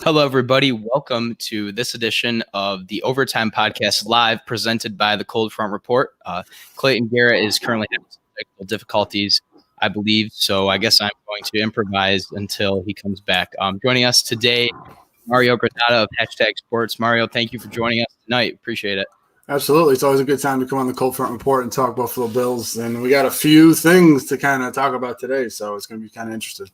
Hello, everybody. Welcome to this edition of the Overtime Podcast Live, presented by the Cold Front Report. Clayton Garrett is currently having some technical difficulties, I believe, so I guess I'm going to improvise until he comes back. Joining us today, Mario Granata of Hashtag Sports. Mario, thank you for joining us tonight. Appreciate it. Absolutely. It's always a good time to come on the Cold Front Report and talk Buffalo Bills. And we got a few things to kind of talk about today, so it's going to be kind of interesting.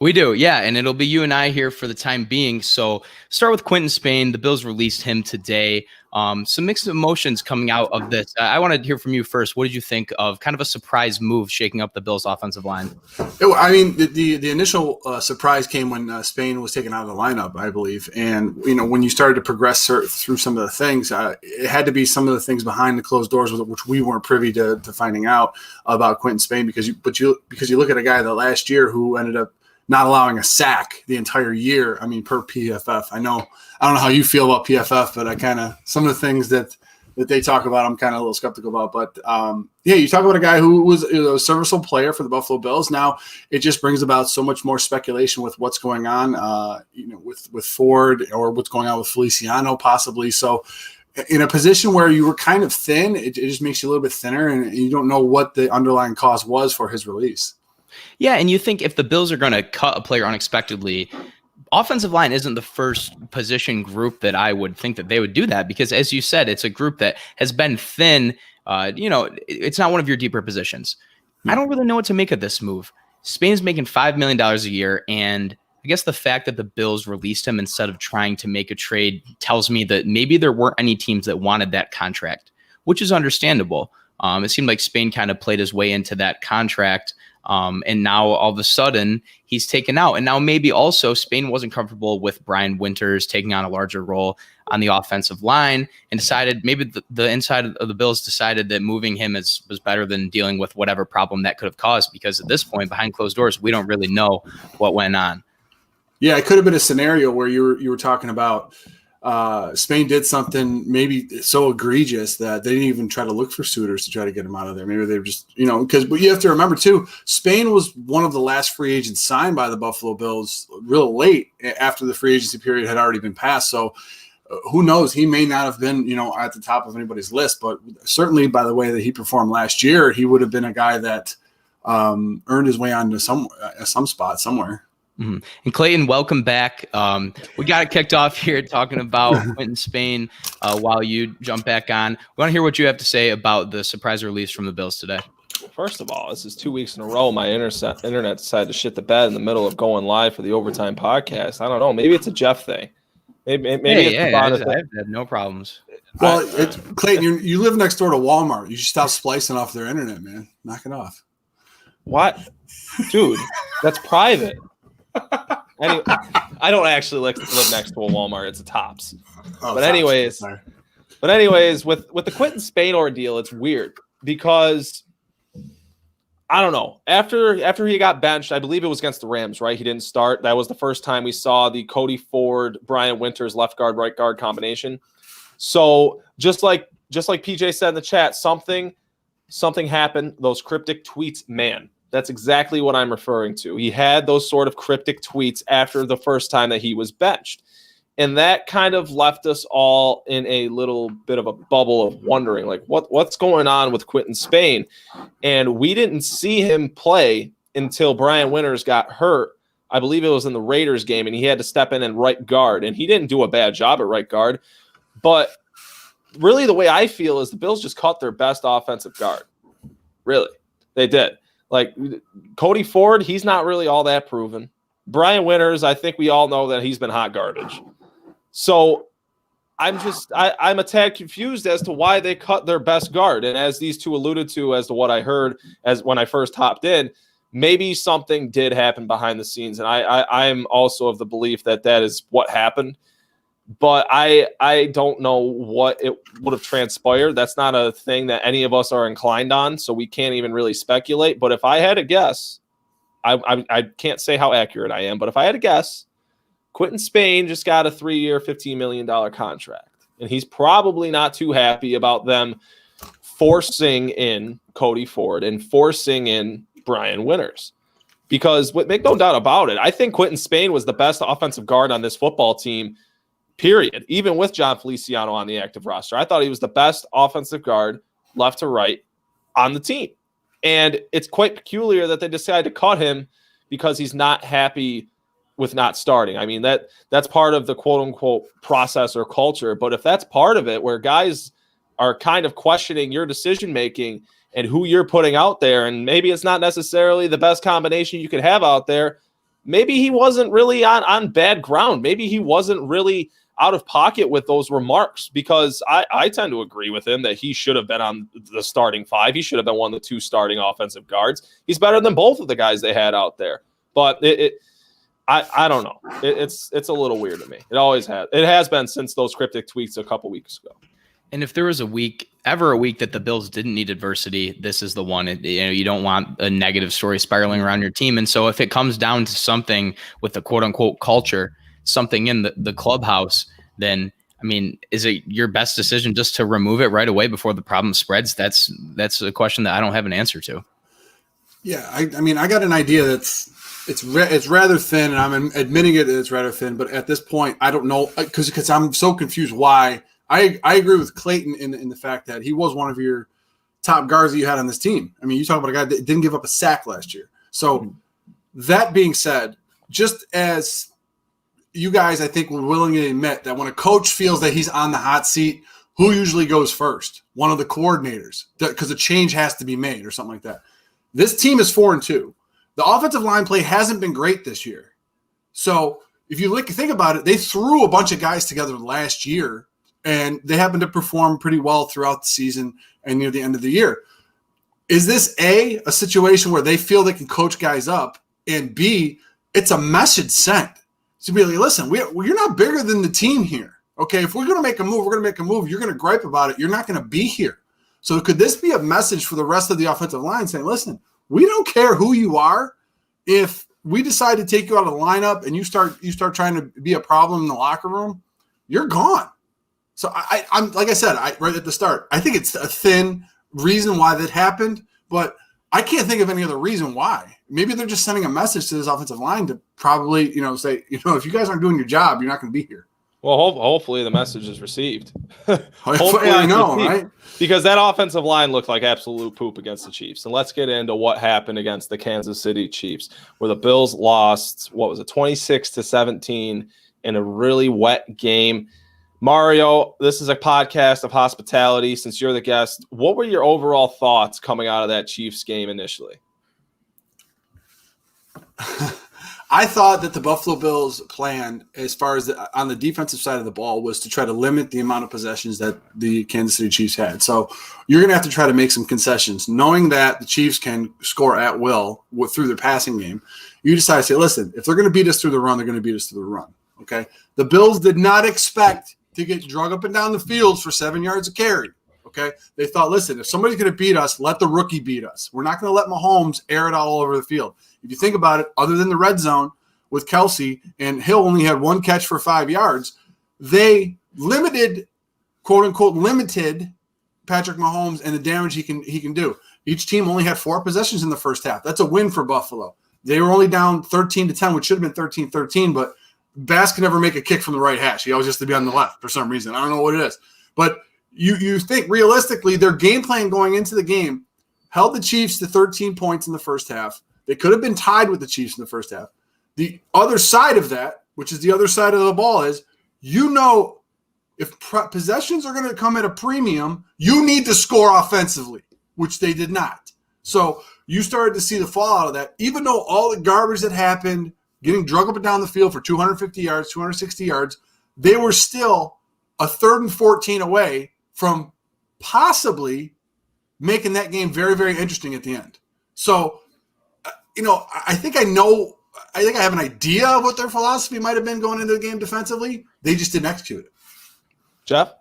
We do, yeah, and it'll be you and I here for the time being. So start with Quinton Spain. The Bills released him today. Some mixed emotions coming out of this. I want to hear from you first. What did you think of kind of a surprise move shaking up the Bills' offensive line? I mean, the initial surprise came when Spain was taken out of the lineup, I believe. And, when you started to progress through some of the things, it had to be some of the things behind the closed doors, which we weren't privy to finding out about Quinton Spain, because you look at a guy that last year who ended up not allowing a sack the entire year. I mean, per PFF. I don't know how you feel about PFF, but some of the things that they talk about, I'm kind of a little skeptical about. But you talk about a guy who was a serviceable player for the Buffalo Bills. Now it just brings about so much more speculation with what's going on, with Ford, or what's going on with Feliciano possibly. So in a position where you were kind of thin, it just makes you a little bit thinner, and you don't know what the underlying cause was for his release. Yeah, and you think if the Bills are going to cut a player unexpectedly, offensive line isn't the first position group that I would think that they would do that, because, as you said, it's a group that has been thin. It's not one of your deeper positions. I don't really know what to make of this move. Spain's making $5 million a year, and I guess the fact that the Bills released him instead of trying to make a trade tells me that maybe there weren't any teams that wanted that contract, which is understandable. It seemed like Spain kind of played his way into that contract. And now all of a sudden he's taken out. And now maybe also Spain wasn't comfortable with Brian Winters taking on a larger role on the offensive line, and decided maybe the inside of the Bills decided that moving him was better than dealing with whatever problem that could have caused, because at this point, behind closed doors, we don't really know what went on. Yeah, it could have been a scenario where you were talking about Spain did something maybe so egregious that they didn't even try to look for suitors to try to get him out of there. Maybe they were just, because you have to remember too, Spain was one of the last free agents signed by the Buffalo Bills real late after the free agency period had already been passed. So who knows? He may not have been, at the top of anybody's list, but certainly by the way that he performed last year, he would have been a guy that earned his way onto some spot somewhere. Mm-hmm. And Clayton, welcome back. We got it kicked off here talking about Quinton Spain while you jump back on. We want to hear what you have to say about the surprise release from the Bills today. First of all, this is 2 weeks in a row my internet decided to shit the bed in the middle of going live for the Overtime Podcast. I don't know. Maybe it's a Jeff thing. Maybe I've had no problems. Well, Clayton, you live next door to Walmart. You should stop splicing off their internet, man. Knock it off. What? Dude, that's private. Anyway, I don't actually live next to a Walmart. It's a Tops. But anyways, with the Quinton Spain ordeal, it's weird because I don't know. After he got benched, I believe it was against the Rams, right? He didn't start. That was the first time we saw the Cody Ford, Brian Winters left guard, right guard combination. So just like PJ said in the chat, something happened. Those cryptic tweets, man. That's exactly what I'm referring to. He had those sort of cryptic tweets after the first time that he was benched. And that kind of left us all in a little bit of a bubble of wondering, like, what's going on with Quinton Spain? And we didn't see him play until Brian Winters got hurt. I believe it was in the Raiders game, and he had to step in and right guard. And he didn't do a bad job at right guard. But really the way I feel is the Bills just caught their best offensive guard. Really, they did. Like Cody Ford, he's not really all that proven. Brian Winters, I think we all know that he's been hot garbage. So I'm a tad confused as to why they cut their best guard. And as these two alluded to, as to what I heard as when I first hopped in, maybe something did happen behind the scenes. And I'm also of the belief that is what happened. But I don't know what it would have transpired. That's not a thing that any of us are inclined on, so we can't even really speculate. But if I had to guess, I can't say how accurate I am, but if I had to guess, Quinton Spain just got a 3-year, $15 million contract. And he's probably not too happy about them forcing in Cody Ford and forcing in Brian Winters. Because make no doubt about it, I think Quinton Spain was the best offensive guard on this football team, period. Even with John Feliciano on the active roster, I thought he was the best offensive guard left to right on the team. And it's quite peculiar that they decided to cut him because he's not happy with not starting. I mean, that's part of the quote unquote process or culture. But if that's part of it, where guys are kind of questioning your decision making and who you're putting out there, and maybe it's not necessarily the best combination you could have out there, maybe he wasn't really on bad ground. Maybe he wasn't really out of pocket with those remarks, because I tend to agree with him that he should have been on the starting five. He should have been one of the two starting offensive guards. He's better than both of the guys they had out there. But I don't know. It's a little weird to me. It always has. It has been since those cryptic tweets a couple weeks ago. And if there was a week that the Bills didn't need adversity, this is the one. You don't want a negative story spiraling around your team. And so if it comes down to something with the quote unquote culture, something in the clubhouse, then I mean, is it your best decision just to remove it right away before the problem spreads? That's a question that I don't have an answer to. Yeah, I mean, I got an idea it's rather thin, and I'm admitting it that it's rather thin. But at this point, I don't know, because I'm so confused why. I agree with Clayton in the fact that he was one of your top guards that you had on this team. I mean, you talk about a guy that didn't give up a sack last year. So that being said, just as you guys, I think, would willingly admit that when a coach feels that he's on the hot seat, who usually goes first? One of the coordinators, because a change has to be made or something like that. This team is 4-2. The offensive line play hasn't been great this year. So if you think about it, they threw a bunch of guys together last year, and they happened to perform pretty well throughout the season and near the end of the year. Is this a situation where they feel they can coach guys up, and B, it's a message sent to be like, listen, you're not bigger than the team here. Okay, if we're going to make a move, we're going to make a move. You're going to gripe about it. You're not going to be here. So could this be a message for the rest of the offensive line saying, listen, we don't care who you are. If we decide to take you out of the lineup and you start trying to be a problem in the locker room, you're gone. So I'm like I said, right at the start, I think it's a thin reason why that happened, but I can't think of any other reason why. Maybe they're just sending a message to this offensive line to probably, say, if you guys aren't doing your job, you're not going to be here. Well, hopefully the message is received. Hopefully, I know, right? Because that offensive line looked like absolute poop against the Chiefs. And let's get into what happened against the Kansas City Chiefs, where the Bills lost, 26-17 in a really wet game. Mario, this is a podcast of hospitality. Since you're the guest, what were your overall thoughts coming out of that Chiefs game initially? I thought that the Buffalo Bills' plan, as far as on the defensive side of the ball, was to try to limit the amount of possessions that the Kansas City Chiefs had. So you're going to have to try to make some concessions. Knowing that the Chiefs can score at will through their passing game, you decide to say, listen, if they're going to beat us through the run, they're going to beat us through the run. Okay? The Bills did not expect to get drug up and down the field for 7 yards of carry. Okay? They thought, listen, if somebody's going to beat us, let the rookie beat us. We're not going to let Mahomes air it all over the field. If you think about it, other than the red zone with Kelsey, and Hill only had one catch for 5 yards, they limited, quote-unquote, limited Patrick Mahomes and the damage he can do. Each team only had 4 possessions in the first half. That's a win for Buffalo. They were only down 13-10, which should have been 13-13, but Bass can never make a kick from the right hash. He always has to be on the left for some reason. I don't know what it is. But you think realistically their game plan going into the game held the Chiefs to 13 points in the first half. They could have been tied with the Chiefs in the first half. The other side of that, which is the other side of the ball, is if possessions are going to come at a premium, you need to score offensively, which they did not. So you started to see the fallout of that. Even though all the garbage that happened, getting drug up and down the field for 250 yards, 260 yards, they were still a 3rd and 14 away from possibly making that game very, very interesting at the end. So, I think I have an idea of what their philosophy might have been going into the game defensively. They just didn't execute it. Jeff?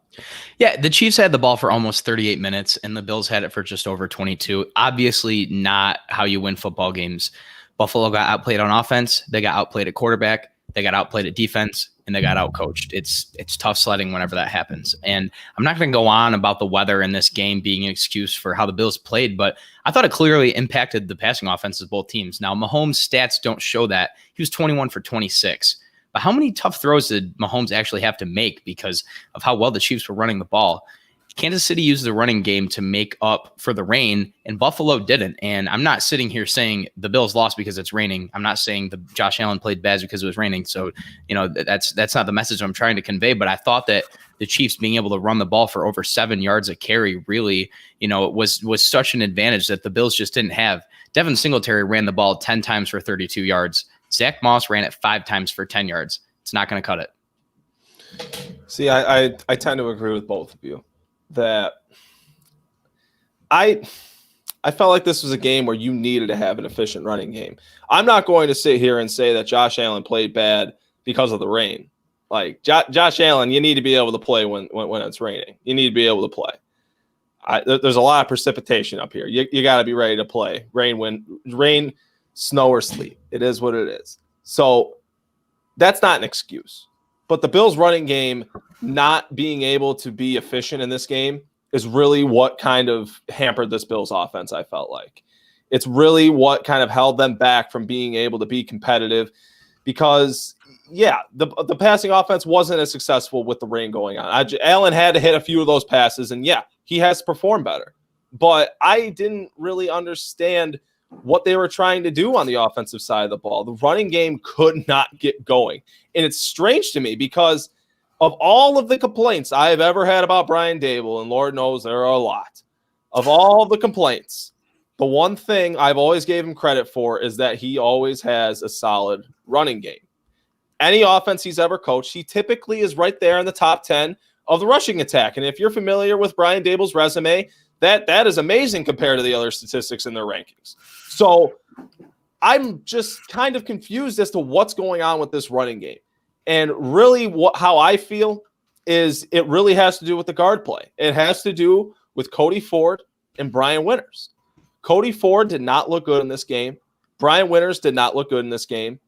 Yeah, the Chiefs had the ball for almost 38 minutes, and the Bills had it for just over 22. Obviously not how you win football games. Buffalo got outplayed on offense. They got outplayed at quarterback. They got outplayed at defense. and they got outcoached. It's tough sledding whenever that happens. And I'm not going to go on about the weather in this game being an excuse for how the Bills played, but I thought it clearly impacted the passing offenses of both teams. Now, Mahomes' stats don't show that. He was 21 for 26. But how many tough throws did Mahomes actually have to make because of how well the Chiefs were running the ball? Kansas City used the running game to make up for the rain, and Buffalo didn't. And I'm not sitting here saying the Bills lost because it's raining. I'm not saying the Josh Allen played bad because it was raining. So, that's not the message I'm trying to convey. But I thought that the Chiefs being able to run the ball for over 7 yards a carry really, was such an advantage that the Bills just didn't have. Devin Singletary ran the ball 10 times for 32 yards. Zach Moss ran it 5 times for 10 yards. It's not going to cut it. See, I tend to agree with both of you. That I felt like this was a game where you needed to have an efficient running game. I'm not going to sit here and say that Josh Allen played bad because of the rain. Like Josh Allen, you need to be able to play when it's raining. You need to be able to play. There's a lot of precipitation up here. You got to be ready to play. Rain, snow, or sleet. It is what it is. So that's not an excuse. But the Bills' running game not being able to be efficient in this game is really what kind of hampered this Bills' offense, I felt like. It's really what kind of held them back from being able to be competitive because, the passing offense wasn't as successful with the rain going on. Allen had to hit a few of those passes, and, he has performed better. But I didn't really understand what they were trying to do on the offensive side of the ball. The running game could not get going. And it's strange to me because of all of the complaints I have ever had about Brian Daboll, and Lord knows there are a lot, of all the complaints, the one thing I've always gave him credit for is that he always has a solid running game. Any offense he's ever coached, he typically is right there in the top 10 of the rushing attack. And if you're familiar with Brian Daboll's resume, that is amazing compared to the other statistics in their rankings. So I'm just kind of confused as to what's going on with this running game. And really how I feel is it really has to do with the guard play. It has to do with Cody Ford and Brian Winters. Cody Ford did not look good in this game. Brian Winters did not look good in this game.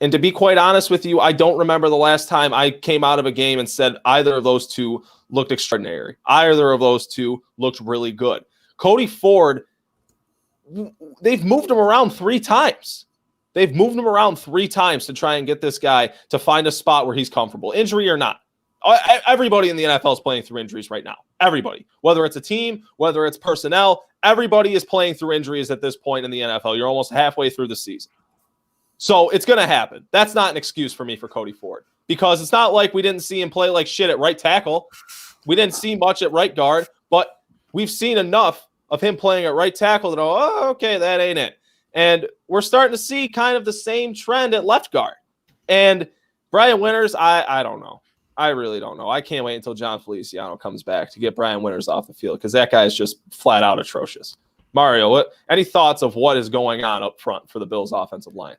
And to be quite honest with you, I don't remember the last time I came out of a game and said either of those two looked extraordinary. Either of those two looked really good. Cody Ford, they've moved him around 3 times. They've moved him around 3 times to try and get this guy to find a spot where he's comfortable, injury or not. Everybody in the NFL is playing through injuries right now. Everybody. Whether it's a team, whether it's personnel, everybody is playing through injuries at this point in the NFL. You're almost halfway through the season. So it's going to happen. That's not an excuse for me for Cody Ford because it's not like we didn't see him play like shit at right tackle. We didn't see much at right guard, but we've seen enough of him playing at right tackle that, okay, that ain't it. And we're starting to see kind of the same trend at left guard. And Brian Winters, I don't know. I really don't know. I can't wait until John Feliciano comes back to get Brian Winters off the field because that guy is just flat out atrocious. Mario, any thoughts of what is going on up front for the Bills' offensive line?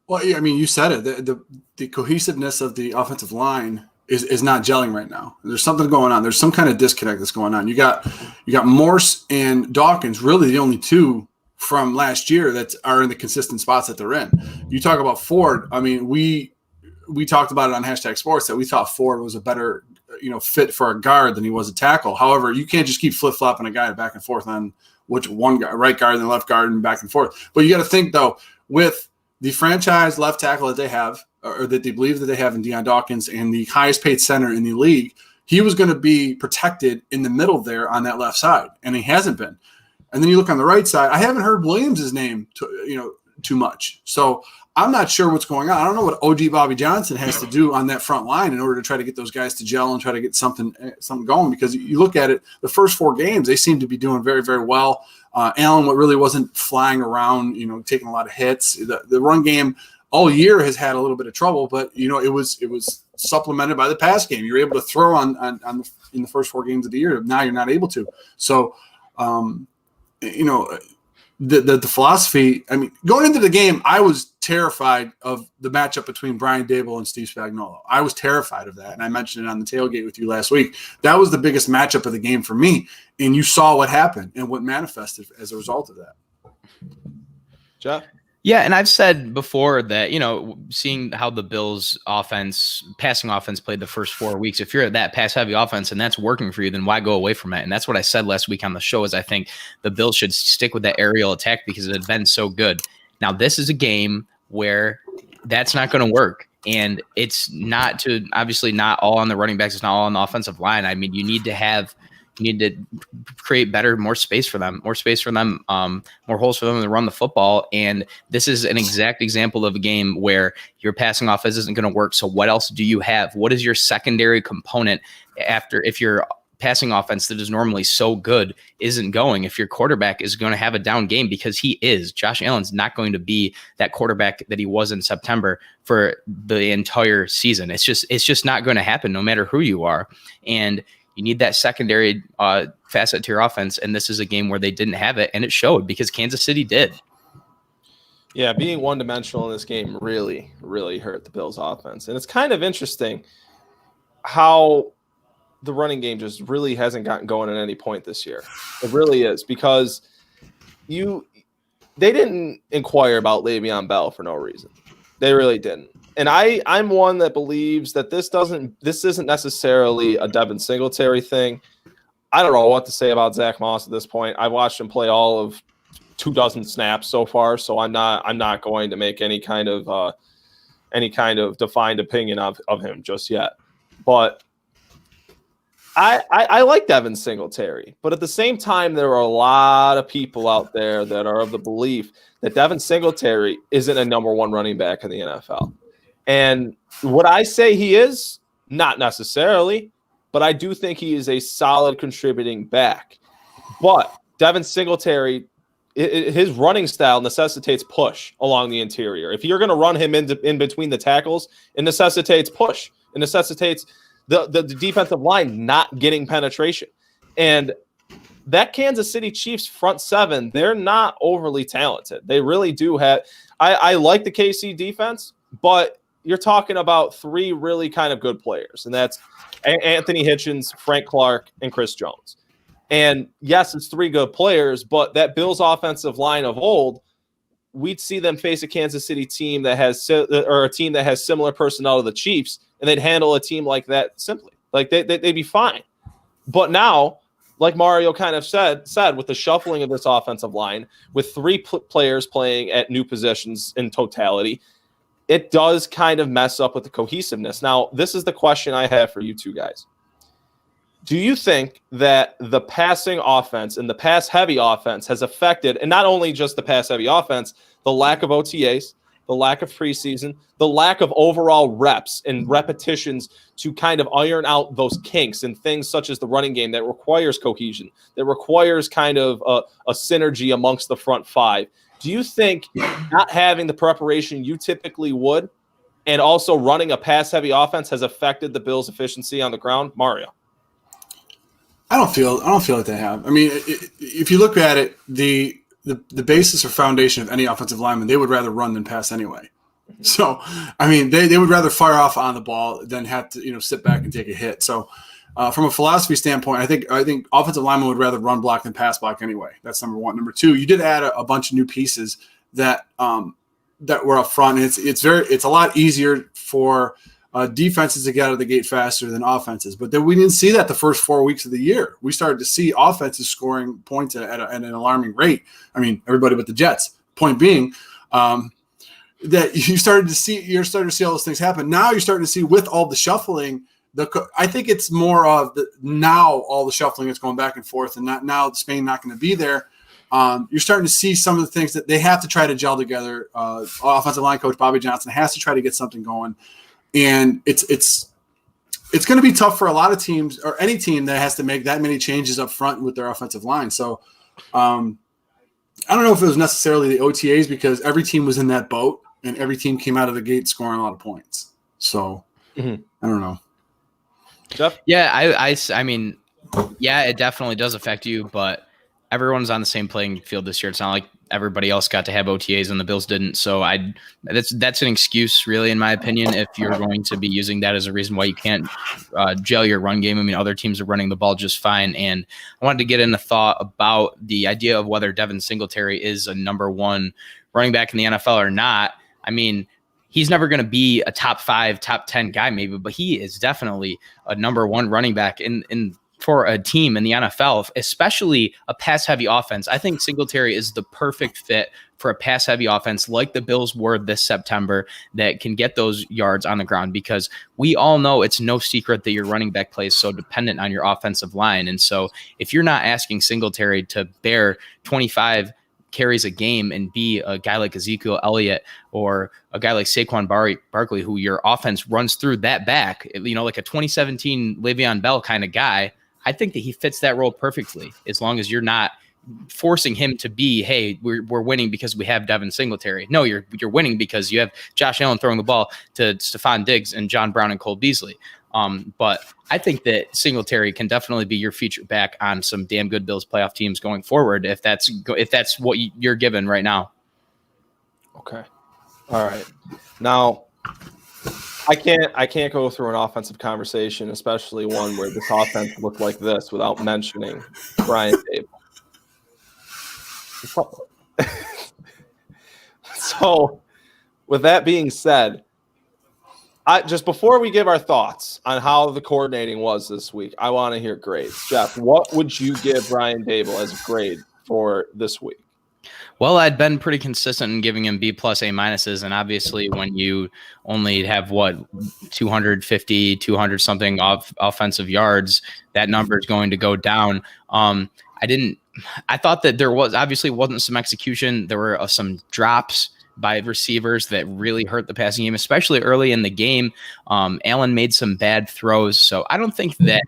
Well, I mean, you said it. The cohesiveness of the offensive line is not gelling right now. There's something going on. There's some kind of disconnect that's going on. You got Morse and Dawkins, really the only two from last year that are in the consistent spots that they're in. You talk about Ford. I mean, we talked about it on #Sports that we thought Ford was a better fit for a guard than he was a tackle. However, you can't just keep flip-flopping a guy back and forth on which one guy, right guard and the left guard and back and forth. But you got to think, though, with the franchise left tackle that they have, or that they believe that they have in Deion Dawkins, and the highest paid center in the league, he was going to be protected in the middle there on that left side, and he hasn't been. And then you look on the right side. I haven't heard Williams' name too much, so I'm not sure what's going on. I don't know what OG Bobby Johnson has to do on that front line in order to try to get those guys to gel and try to get something going. Because you look at it, the first 4 games they seem to be doing very, very well. Allen really wasn't flying around, taking a lot of hits. The run game all year has had a little bit of trouble, but it was supplemented by the pass game. You were able to throw on in the first 4 games of the year. Now you're not able to. So, the philosophy. I mean, going into the game, I was terrified of the matchup between Brian Daboll and Steve Spagnuolo. I was terrified of that, and I mentioned it on the tailgate with you last week. That was the biggest matchup of the game for me, and you saw what happened and what manifested as a result of that. Jeff? Yeah, and I've said before that, seeing how the Bills passing offense played the first 4 weeks, if you're at that pass heavy offense and that's working for you, then why go away from it? And that's what I said last week on the show is I think the Bills should stick with that aerial attack because it had been so good. Now, this is a game where that's not going to work. And it's obviously not all on the running backs. It's not all on the offensive line. I mean, you need to create more space for them, more holes for them to run the football. And this is an exact example of a game where your passing offense isn't going to work. So what else do you have? What is your secondary component if your passing offense that is normally so good isn't going? If your quarterback is going to have a down game, because Josh Allen's not going to be that quarterback that he was in September for the entire season. It's just not going to happen no matter who you are. And you need that secondary facet to your offense, and this is a game where they didn't have it, and it showed because Kansas City did. Yeah, being one-dimensional in this game really, really hurt the Bills' offense. And it's kind of interesting how the running game just really hasn't gotten going at any point this year. It really is, because they didn't inquire about Le'Veon Bell for no reason. They really didn't. And I'm one that believes that this isn't necessarily a Devin Singletary thing. I don't know what to say about Zach Moss at this point. I've watched him play all of 24 snaps so far, so I'm not going to make any kind of defined opinion of him just yet. But I like Devin Singletary, but at the same time, there are a lot of people out there that are of the belief that Devin Singletary isn't a number one running back in the NFL. And would I say he is? Not necessarily, but I do think he is a solid contributing back. But Devin Singletary, his running style necessitates push along the interior. If you're going to run him in between the tackles, it necessitates push. It necessitates the defensive line not getting penetration. And that Kansas City Chiefs front seven, they're not overly talented. They really do have – I like the KC defense, but – you're talking about three really kind of good players, and that's Anthony Hitchens, Frank Clark, and Chris Jones. And yes, it's three good players, but that Bills offensive line of old, we'd see them face a Kansas City team that has similar personnel to the Chiefs, and they'd handle a team like that simply. Like they'd be fine. But now, like Mario kind of said, with the shuffling of this offensive line, with three players playing at new positions in totality, it does kind of mess up with the cohesiveness. Now, this is the question I have for you two guys. Do you think that the passing offense and the pass-heavy offense has affected, and not only just the pass-heavy offense, the lack of OTAs, the lack of preseason, the lack of overall reps and repetitions to kind of iron out those kinks and things such as the running game that requires cohesion, that requires kind of a synergy amongst the front five? Do you think not having the preparation you typically would and also running a pass-heavy offense has affected the Bills' efficiency on the ground? Mario. I don't feel like they have. I mean, if you look at it, the basis or foundation of any offensive lineman, they would rather run than pass anyway. So, I mean, they would rather fire off on the ball than have to sit back and take a hit. So, from a philosophy standpoint, I think offensive linemen would rather run block than pass block anyway. That's number one. Number two, you did add a bunch of new pieces that were up front. And it's a lot easier for defenses to get out of the gate faster than offenses. But then we didn't see that the first 4 weeks of the year. We started to see offenses scoring points at an alarming rate. I mean, everybody but the Jets. Point being, that you're starting to see all those things happen. Now you're starting to see with all the shuffling. I think it's more of now all the shuffling is going back and forth, and now Spain not going to be there. You're starting to see some of the things that they have to try to gel together. Offensive line coach Bobby Johnson has to try to get something going, and it's going to be tough for a lot of teams or any team that has to make that many changes up front with their offensive line. So I don't know if it was necessarily the OTAs because every team was in that boat, and every team came out of the gate scoring a lot of points. So I don't know. Jeff? Yeah, I mean, yeah, it definitely does affect you, but everyone's on the same playing field this year. It's not like everybody else got to have OTAs and the Bills didn't. So that's an excuse, really, in my opinion, if you're going to be using that as a reason why you can't gel your run game. I mean, other teams are running the ball just fine. And I wanted to get in a thought about the idea of whether Devin Singletary is a number one running back in the NFL or not, I mean, he's never going to be a top 5, top 10 guy maybe, but he is definitely a number 1 running back in for a team in the NFL, especially a pass-heavy offense. I think Singletary is the perfect fit for a pass-heavy offense like the Bills were this September that can get those yards on the ground, because we all know it's no secret that your running back play is so dependent on your offensive line. And so if you're not asking Singletary to bear 25 carries a game and be a guy like Ezekiel Elliott or a guy like Saquon Barkley, who your offense runs through that back, like a 2017 Le'Veon Bell kind of guy, I think that he fits that role perfectly, as long as you're not forcing him to be, hey, we're winning because we have Devin Singletary. No, you're winning because you have Josh Allen throwing the ball to Stephon Diggs and John Brown and Cole Beasley. But I think that Singletary can definitely be your feature back on some damn good Bills playoff teams going forward, if that's what you're given right now. Okay. All right. Now, I can't go through an offensive conversation, especially one where this offense looked like this, without mentioning Brian Dable. So, with that being said, just before we give our thoughts on how the coordinating was this week, I want to hear grades. Jeff, what would you give Brian Dable as a grade for this week? Well, I'd been pretty consistent in giving him B+, A-, and obviously when you only have 250, 200 something offensive yards, that number is going to go down. I thought that there wasn't some execution. There were some drops by receivers that really hurt the passing game, especially early in the game. Allen made some bad throws. So I don't think that,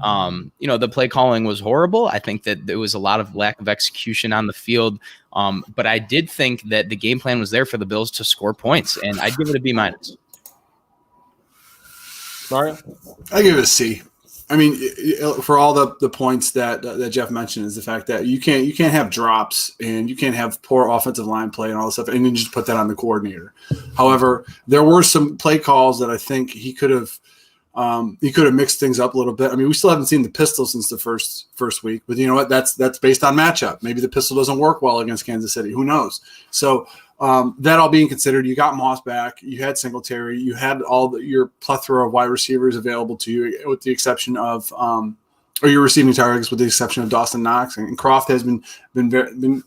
the play calling was horrible. I think that there was a lot of lack of execution on the field. But I did think that the game plan was there for the Bills to score points, and I'd give it a B-. Mario? I give it a C. I mean, for all the points that Jeff mentioned, is the fact that you can't have drops and you can't have poor offensive line play and all this stuff, and then just put that on the coordinator. However, there were some play calls that I think he could have mixed things up a little bit. I mean, we still haven't seen the pistol since the first week, but you know what? That's based on matchup. Maybe the pistol doesn't work well against Kansas City. Who knows? So that all being considered, you got Moss back, you had Singletary, you had your plethora of wide receivers available to you, with the exception of or your receiving targets, with the exception of Dawson Knox, and Croft has been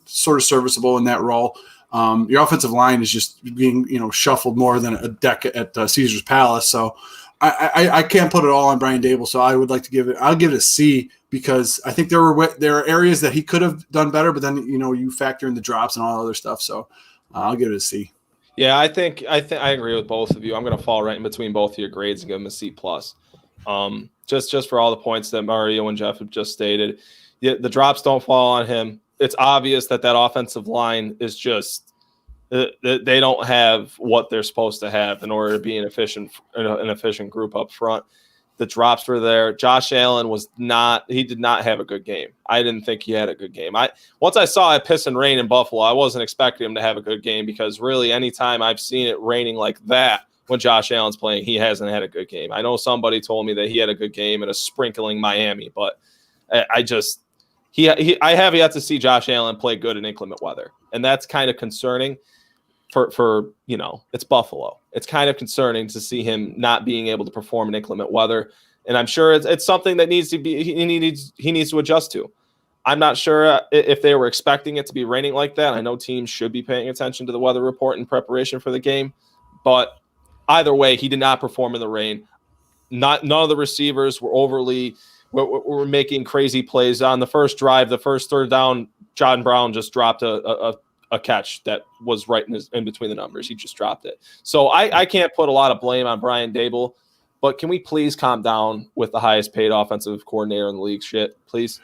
sort of serviceable in that role. Your offensive line is just being shuffled more than a deck at Caesar's Palace. So I can't put it all on Brian Dable. So I would like to I'll give it a C, because I think there are areas that he could have done better, but then you factor in the drops and all other stuff. So I'll give it a C. Yeah, I think I agree with both of you. I'm going to fall right in between both of your grades and give him a C+. Just for all the points that Mario and Jeff have just stated. Yeah, the drops don't fall on him. It's obvious that offensive line is just they don't have what they're supposed to have in order to be an efficient group up front. The drops were there. Josh Allen did not have a good game. I didn't think he had a good game. Once I saw it piss and rain in Buffalo, I wasn't expecting him to have a good game, because really anytime I've seen it raining like that when Josh Allen's playing, he hasn't had a good game. I know somebody told me that he had a good game in a sprinkling Miami, but I have yet to see Josh Allen play good in inclement weather. And that's kind of concerning for it's Buffalo. It's kind of concerning to see him not being able to perform in inclement weather. And I'm sure it's something that needs to be, he needs to adjust to. I'm not sure if they were expecting it to be raining like that. I know teams should be paying attention to the weather report in preparation for the game, but either way, he did not perform in the rain. None of the receivers were making crazy plays on the first drive. The first third down, John Brown just dropped a catch that was right in between the numbers. He just dropped it. So I can't put a lot of blame on Brian Dable, but can we please calm down with the highest paid offensive coordinator in the league shit, please?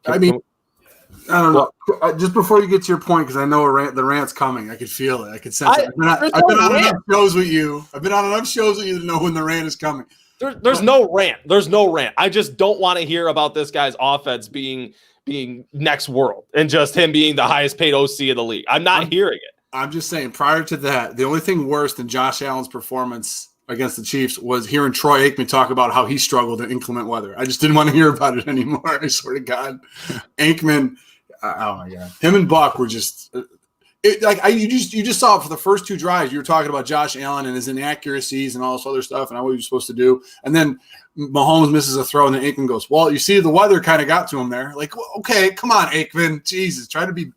I don't know. Just before you get to your point, because I know the rant's coming. I could feel it. I could sense it. I've been on enough shows with you. To know when the rant is coming. There's no rant. There's no rant. I just don't want to hear about this guy's offense being next world and just him being the highest paid OC in the league. I'm not hearing it. I'm just saying, prior to that, the only thing worse than Josh Allen's performance against the Chiefs was hearing Troy Aikman talk about how he struggled in inclement weather. I just didn't want to hear about it anymore. I swear to God. Aikman, oh my God. Him and Buck were just You just saw it for the first two drives. You were talking about Josh Allen and his inaccuracies and all this other stuff and what you're supposed to do. And then Mahomes misses a throw and then Aikman goes, well, you see the weather kind of got to him there. Like, well, okay, come on, Aikman. Jesus, try to be,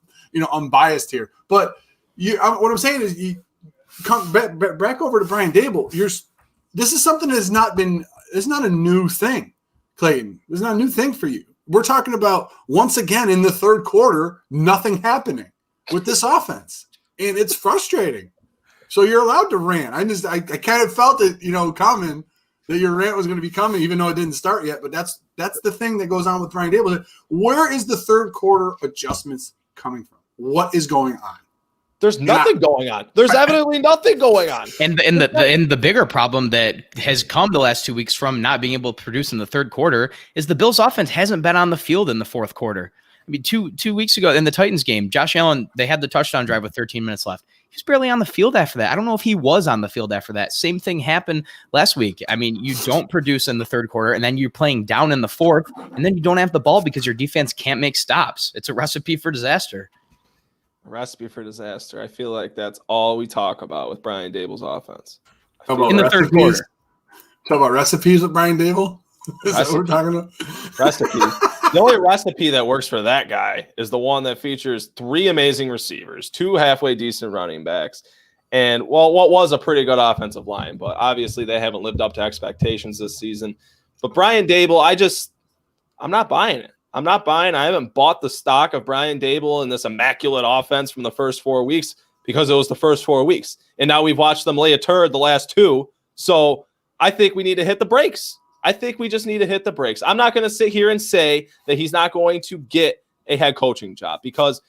unbiased here. But what I'm saying is you come back over to Brian Daboll. This is something that's it's not a new thing, Clayton. It's not a new thing for you. We're talking about, once again, in the third quarter, nothing happening with this offense. And it's frustrating. So you're allowed to rant. I kind of felt it, coming, that your rant was going to be coming, even though it didn't start yet. But that's the thing that goes on with Brian Daboll. Where is the third quarter adjustments coming from? What is going on? There's nothing going on. There's evidently nothing going on. And the bigger problem that has come the last 2 weeks from not being able to produce in the third quarter is the Bills' offense hasn't been on the field in the fourth quarter. I mean, two weeks ago in the Titans game, Josh Allen, they had the touchdown drive with 13 minutes left. He was barely on the field after that. I don't know if he was on the field after that. Same thing happened last week. I mean, you don't produce in the third quarter, and then you're playing down in the fourth, and then you don't have the ball because your defense can't make stops. It's a recipe for disaster. Recipe for disaster. I feel like that's all we talk about with Brian Daboll's offense. In the third quarter. Talk about recipes with Brian Daboll? Is that what we're talking about? Recipes. The only recipe that works for that guy is the one that features 3 amazing receivers, 2 halfway decent running backs, and, well, what was a pretty good offensive line, but obviously they haven't lived up to expectations this season. But Brian Daboll, I'm not buying it. I'm not buying. I haven't bought the stock of Brian Daboll and this immaculate offense from the first 4 weeks because it was the first 4 weeks. And now we've watched them lay a turd the last 2. So I think we need to hit the brakes. I think we just need to hit the brakes. I'm not going to sit here and say that he's not going to get a head coaching job because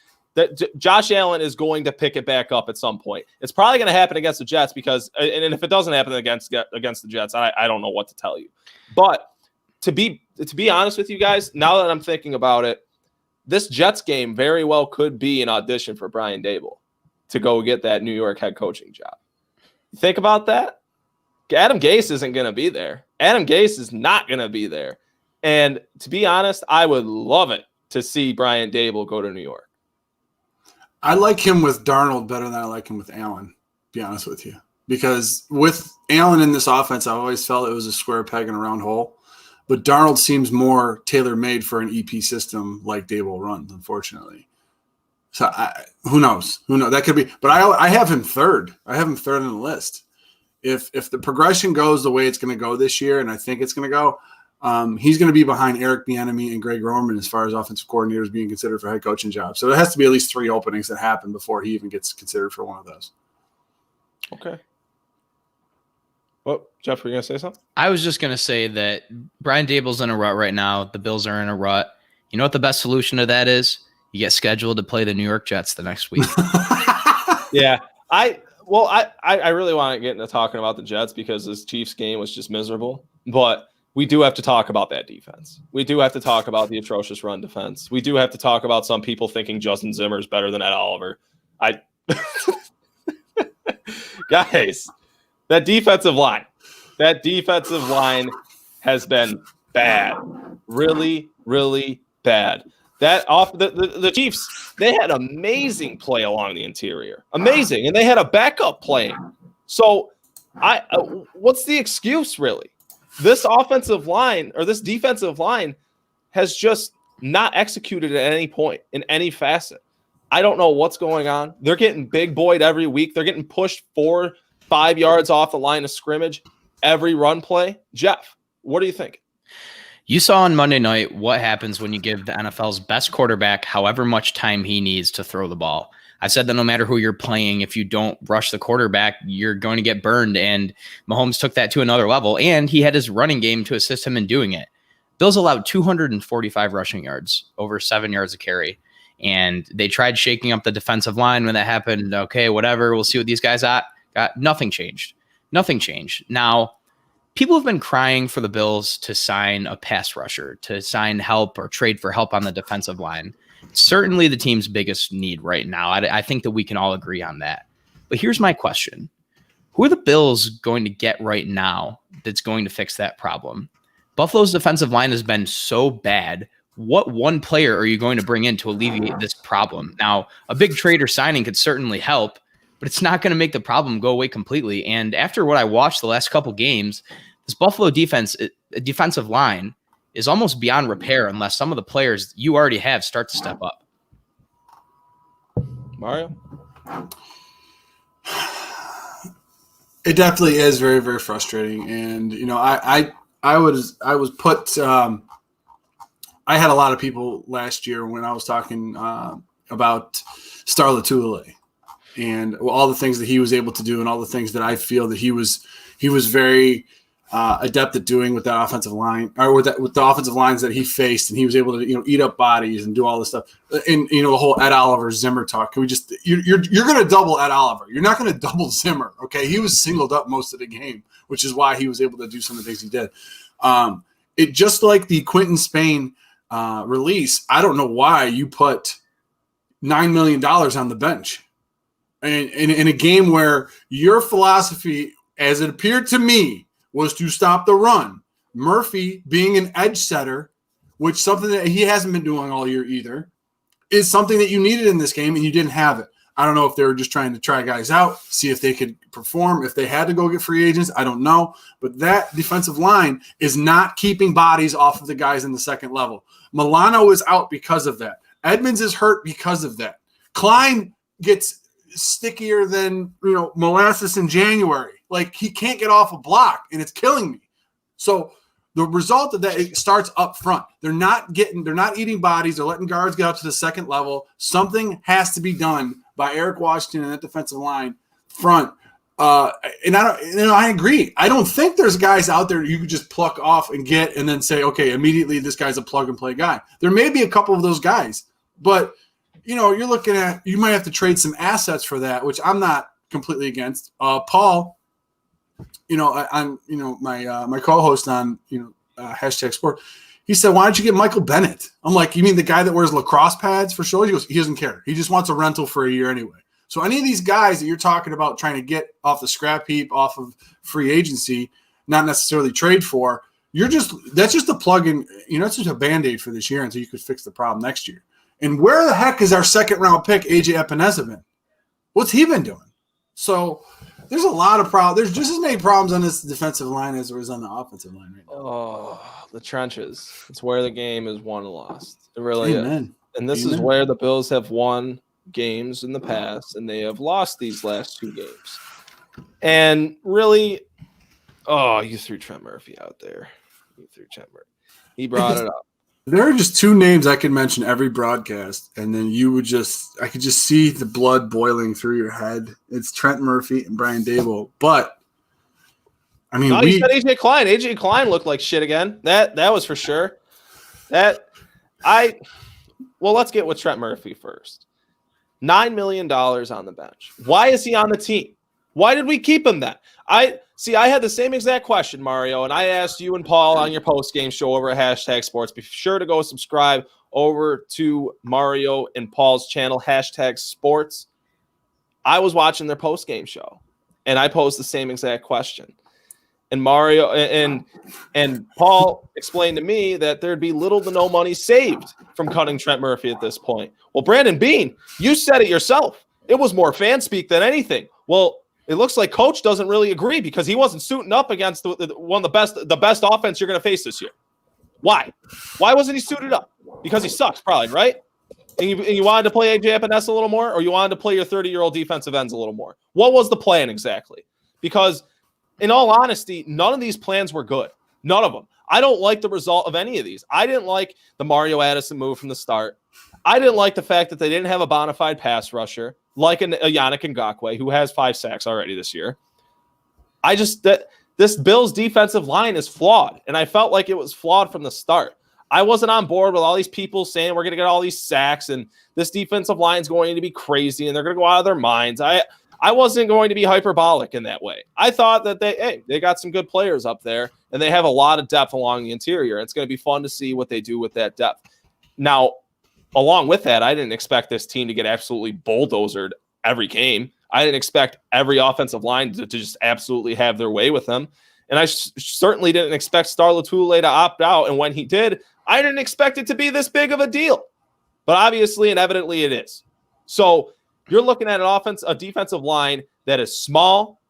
Josh Allen is going to pick it back up at some point. It's probably going to happen against the Jets because, and if it doesn't happen against the Jets, I don't know what to tell you. But to be honest with you guys, now that I'm thinking about it, this Jets game very well could be an audition for Brian Daboll to go get that New York head coaching job. Think about that. Adam Gase isn't going to be there. Adam Gase is not going to be there. And to be honest, I would love it to see Brian Daboll go to New York. I like him with Darnold better than I like him with Allen, to be honest with you. Because with Allen in this offense, I always felt it was a square peg in a round hole. But Darnold seems more tailor-made for an EP system like Daboll runs, unfortunately. So who knows? That could be. But I have him third. I have him third on the list. If the progression goes the way it's going to go this year, and I think it's going to go, he's going to be behind Eric Bieniemy and Greg Roman as far as offensive coordinators being considered for head coaching jobs. So there has to be at least 3 openings that happen before he even gets considered for one of those. Okay. Well, Jeff, were you going to say something? I was just going to say that Brian Daboll's in a rut right now. The Bills are in a rut. You know what the best solution to that is? You get scheduled to play the New York Jets the next week. Yeah. I really want to get into talking about the Jets because this Chiefs game was just miserable. But we do have to talk about that defense. We do have to talk about the atrocious run defense. We do have to talk about some people thinking Justin Zimmer is better than Ed Oliver. Guys, that defensive line has been bad. Really, really bad. The Chiefs, they had amazing play along the interior. Amazing. And they had a backup playing. So what's the excuse really? This offensive line or this defensive line has just not executed at any point in any facet. I don't know what's going on. They're getting big boyed every week. They're getting pushed 4-5 yards off the line of scrimmage every run play. Jeff, what do you think? You saw on Monday night what happens when you give the NFL's best quarterback however much time he needs to throw the ball. I said that no matter who you're playing, if you don't rush the quarterback, you're going to get burned. And Mahomes took that to another level, and he had his running game to assist him in doing it. Bills allowed 245 rushing yards, over 7 yards a carry. And they tried shaking up the defensive line when that happened. Okay, whatever. We'll see what these guys got. Nothing changed. Nothing changed. Now, people have been crying for the Bills to sign a pass rusher, to sign help or trade for help on the defensive line. Certainly the team's biggest need right now. I think that we can all agree on that. But here's my question. Who are the Bills going to get right now that's going to fix that problem? Buffalo's defensive line has been so bad. what one player are you going to bring in to alleviate this problem? Now, a big trade or signing could certainly help, but it's not going to make the problem go away completely. And after what I watched the last couple games, this Buffalo defensive line is almost beyond repair unless some of the players you already have start to step up. Mario? It definitely is very, very frustrating. And, I was put I had a lot of people last year when I was talking about Star Lotulelei and all the things that he was able to do and all the things that I feel that he was very adept at doing with that offensive line, or with the offensive lines that he faced, and he was able to eat up bodies and do all this stuff. And the whole Ed Oliver Zimmer talk. Can we just you're going to double Ed Oliver? You're not going to double Zimmer, okay? He was singled up most of the game, which is why he was able to do some of the things he did. It just like the Quinton Spain release. I don't know why you put $9 million on the bench, and in a game where your philosophy, as it appeared to me, was to stop the run. Murphy being an edge setter, which something that he hasn't been doing all year either, is something that you needed in this game, and you didn't have it. I don't know if they were just trying to try guys out, see if they could perform, if they had to go get free agents. I don't know. But that defensive line is not keeping bodies off of the guys in the second level. Milano is out because of that. Edmonds is hurt because of that. Klein gets stickier than molasses in January. Like, he can't get off a block, and it's killing me. So the result of that, it starts up front. They're not eating bodies. They're letting guards get up to the second level. Something has to be done by Eric Washington and that defensive line front. And I agree. I don't think there's guys out there you could just pluck off and get and then say, okay, immediately this guy's a plug and play guy. There may be a couple of those guys, but you're looking at, you might have to trade some assets for that, which I'm not completely against. Paul, I'm my co-host on hashtag sport. He said, why don't you get Michael Bennett? I'm like, you mean the guy that wears lacrosse pads for shows? He goes, he doesn't care. He just wants a rental for a year anyway. So any of these guys that you're talking about trying to get off the scrap heap, off of free agency, not necessarily trade for, that's just a plug-in. It's just a Band-Aid for this year until you could fix the problem next year. And where the heck is our second-round pick, AJ Epinesa, been? What's he been doing? So there's a lot of problems. There's just as many problems on this defensive line as there is on the offensive line right now. Oh, the trenches. It's where the game is won and lost. It really Amen. is. And this is where the Bills have won games in the past, and they have lost these last two games. And really, you threw Trent Murphy out there. He brought it up. There are just two names I could mention every broadcast, and then I could just see the blood boiling through your head. It's Trent Murphy and Brian Dable. But I mean, you said AJ Klein. AJ Klein looked like shit again. That was for sure. Let's get with Trent Murphy first. $9 million on the bench. Why is he on the team? Why did we keep him then? I had the same exact question, Mario, and I asked you and Paul on your post-game show over at Hashtag Sports. Be sure to go subscribe over to Mario and Paul's channel, Hashtag Sports. I was watching their post-game show, and I posed the same exact question. And Mario and Paul explained to me that there'd be little to no money saved from cutting Trent Murphy at this point. Well, Brandon Bean, you said it yourself. It was more fan speak than anything. Well, it looks like Coach doesn't really agree because he wasn't suiting up against one of the best offense you're going to face this year. Why? Why wasn't he suited up? Because he sucks, probably, right? And you wanted to play AJ Epinesa a little more, or you wanted to play your 30-year-old defensive ends a little more? What was the plan exactly? Because in all honesty, none of these plans were good. None of them. I don't like the result of any of these. I didn't like the Mario Addison move from the start. I didn't like the fact that they didn't have a bona fide pass rusher like a Yannick Ngakoue, who has 5 sacks already this year. This Bills defensive line is flawed, and I felt like it was flawed from the start. I wasn't on board with all these people saying we're going to get all these sacks and this defensive line is going to be crazy and they're going to go out of their minds. I wasn't going to be hyperbolic in that way. I thought that they got some good players up there, and they have a lot of depth along the interior. It's going to be fun to see what they do with that depth. Now, along with that, I didn't expect this team to get absolutely bulldozered every game. I didn't expect every offensive line to just absolutely have their way with them. And I certainly didn't expect Star Lotulelei to opt out. And when he did, I didn't expect it to be this big of a deal. But obviously and evidently it is. So you're looking at a defensive line that is small,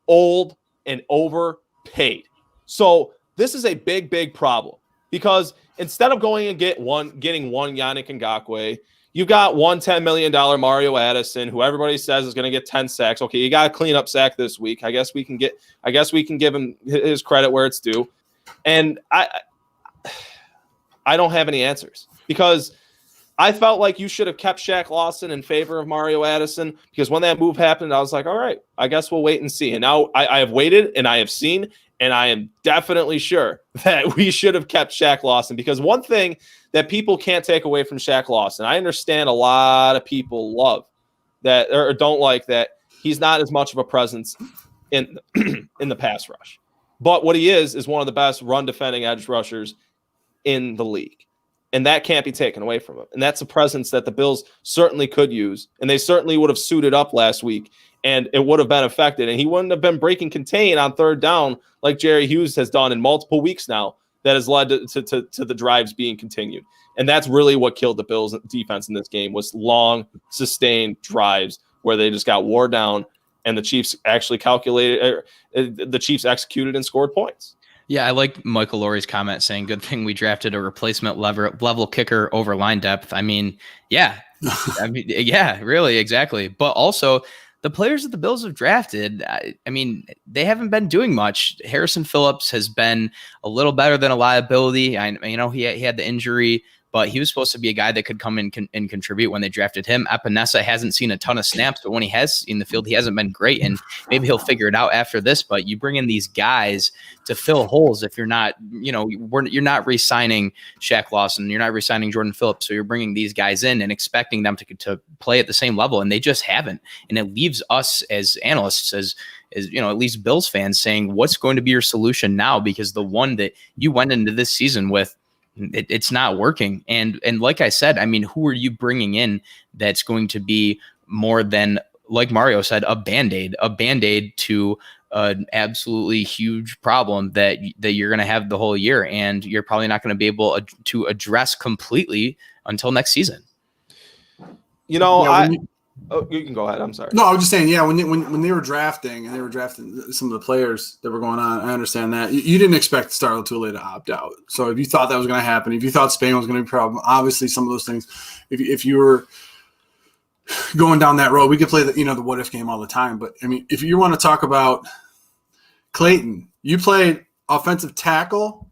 old, and overpaid. So this is a big, big problem because instead of going and getting one Yannick Ngakoue, you got one $10 million Mario Addison, who everybody says is going to get 10 sacks. Okay, you got a cleanup sack this week. I guess we can give him his credit where it's due. And I don't have any answers because I felt like you should have kept Shaq Lawson in favor of Mario Addison because when that move happened, I was like, all right, I guess we'll wait and see. And now I have waited and I have seen, and I am definitely sure that we should have kept Shaq Lawson because one thing that people can't take away from Shaq Lawson, I understand a lot of people love that or don't like that he's not as much of a presence in the pass rush. But what he is one of the best run defending edge rushers in the league. And that can't be taken away from him. And that's a presence that the Bills certainly could use. And they certainly would have suited up last week. And it would have been affected. And he wouldn't have been breaking contain on third down like Jerry Hughes has done in multiple weeks now that has led to the drives being continued. And that's really what killed the Bills' defense in this game was long, sustained drives where they just got wore down. And the Chiefs actually the Chiefs executed and scored points. Yeah, I like Michael Lorry's comment saying, good thing we drafted a replacement level kicker over line depth. I mean, yeah. Yeah, really, exactly. But also, the players that the Bills have drafted, I mean, they haven't been doing much. Harrison Phillips has been a little better than a liability. He had the injury, but he was supposed to be a guy that could come in and contribute when they drafted him. Epinesa hasn't seen a ton of snaps, but when he has seen the field, he hasn't been great, and maybe he'll figure it out after this. But you bring in these guys to fill holes if you're not, you're not re-signing Shaq Lawson, you're not re-signing Jordan Phillips, so you're bringing these guys in and expecting them to play at the same level, and they just haven't. And it leaves us as analysts, as at least Bills fans, saying, what's going to be your solution now? Because the one that you went into this season with, it's not working. And like I said, I mean, who are you bringing in that's going to be more than, like Mario said, a Band-Aid to an absolutely huge problem that you're going to have the whole year, and you're probably not going to be able to address completely until next season. You can go ahead. I'm sorry. No, I was just saying, yeah, when they were drafting and they were drafting some of the players that were going on, I understand that. You didn't expect Star Lotulelei to opt out. So if you thought that was going to happen, if you thought Spain was going to be a problem, obviously some of those things, if you were going down that road, we could play the what if game all the time. But I mean, if you want to talk about Clayton, you played offensive tackle,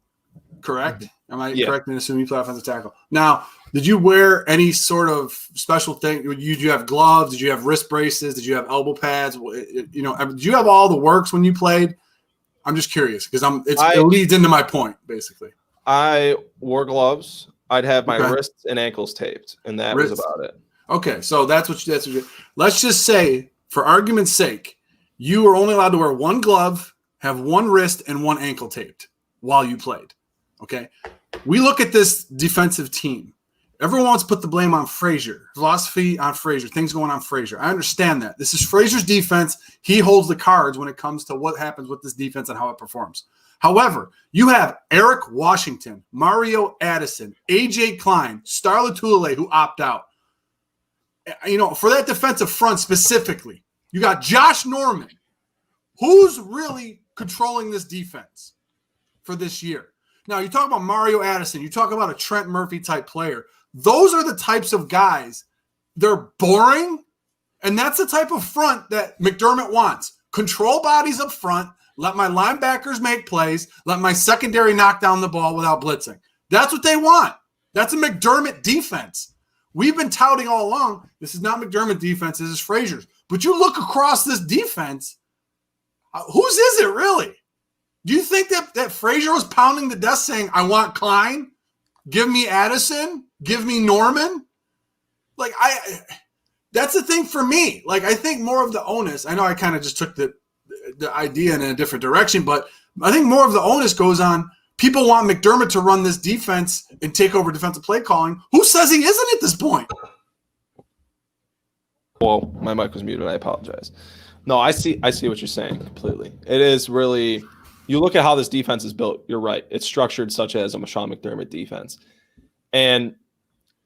correct? Am I correct in assuming you play offensive tackle? Now, did you wear any sort of special thing? Did you have gloves? Did you have wrist braces? Did you have elbow pads? Did you have all the works when you played? I'm just curious because it leads into my point, basically. I wore gloves. I'd have my wrists and ankles taped, and that was about it. Okay, so that's what let's just say, for argument's sake, you were only allowed to wear one glove, have one wrist, and one ankle taped while you played. Okay, we look at this defensive team. Everyone wants to put the blame on Frazier, philosophy on Frazier, things going on Frazier. I understand that. This is Frazier's defense. He holds the cards when it comes to what happens with this defense and how it performs. However, you have Eric Washington, Mario Addison, A.J. Klein, Star Lotulelei, who opt out. For that defensive front specifically, you got Josh Norman. Who's really controlling this defense for this year? Now, you talk about Mario Addison. You talk about a Trent Murphy type player. Those are the types of guys. They're boring, and that's the type of front that McDermott wants. Control bodies up front. Let my linebackers make plays. Let my secondary knock down the ball without blitzing. That's what they want. That's a McDermott defense. We've been touting all along, this is not McDermott defense, this is Frazier's. But you look across this defense, whose is it really? Do you think that Frazier was pounding the desk saying, I want Klein, give me Addison, give me Norman? That's the thing for me. I think more of the onus, I know I kind of just took the idea in a different direction, but I think more of the onus goes on, people want McDermott to run this defense and take over defensive play calling. Who says he isn't at this point? Well, my mic was muted. I apologize. No, I see what you're saying completely. It is really – you look at how this defense is built, you're right. It's structured such as a Sean McDermott defense. And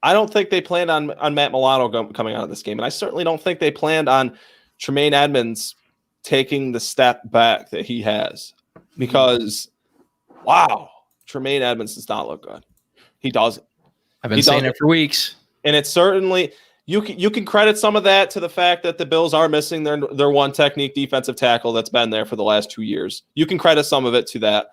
I don't think they planned on Matt Milano coming out of this game. And I certainly don't think they planned on Tremaine Edmonds taking the step back that he has. Because, wow, Tremaine Edmonds does not look good. He doesn't. I've been saying it for weeks. And it's certainly you can credit some of that to the fact that the Bills are missing their one technique defensive tackle that's been there for the last 2 years. You can credit some of it to that,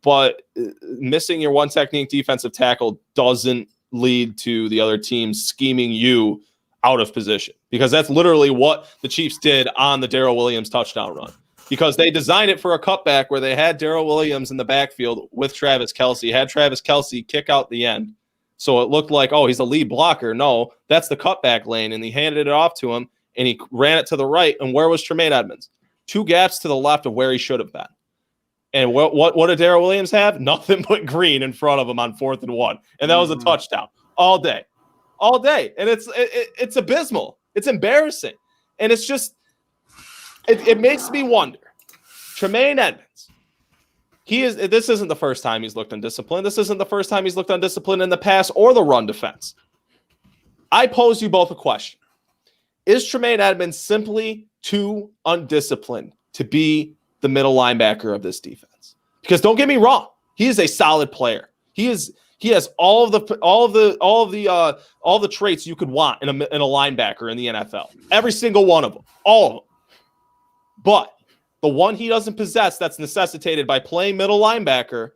but missing your one technique defensive tackle doesn't lead to the other team scheming you out of position, because that's literally what the Chiefs did on the Darrell Williams touchdown run, because they designed it for a cutback where they had Darrell Williams in the backfield with Travis Kelce, had Travis Kelce kick out the end. So it looked like, oh, he's a lead blocker. No, that's the cutback lane. And he handed it off to him, and he ran it to the right. And where was Tremaine Edmonds? 2 gaps to the left of where he should have been. And what did Darrell Williams have? Nothing but green in front of him on 4th and 1. And that was a touchdown all day. All day. And it's abysmal. It's embarrassing. And it's just, it makes me wonder. Tremaine Edmonds. This isn't the first time he's looked undisciplined. This isn't the first time he's looked undisciplined in the pass or the run defense. I pose you both a question. Is Tremaine Edmonds simply too undisciplined to be the middle linebacker of this defense? Because don't get me wrong, he is a solid player. He has all the traits you could want in a linebacker in the NFL. Every single one of them, all of them. But the one he doesn't possess that's necessitated by playing middle linebacker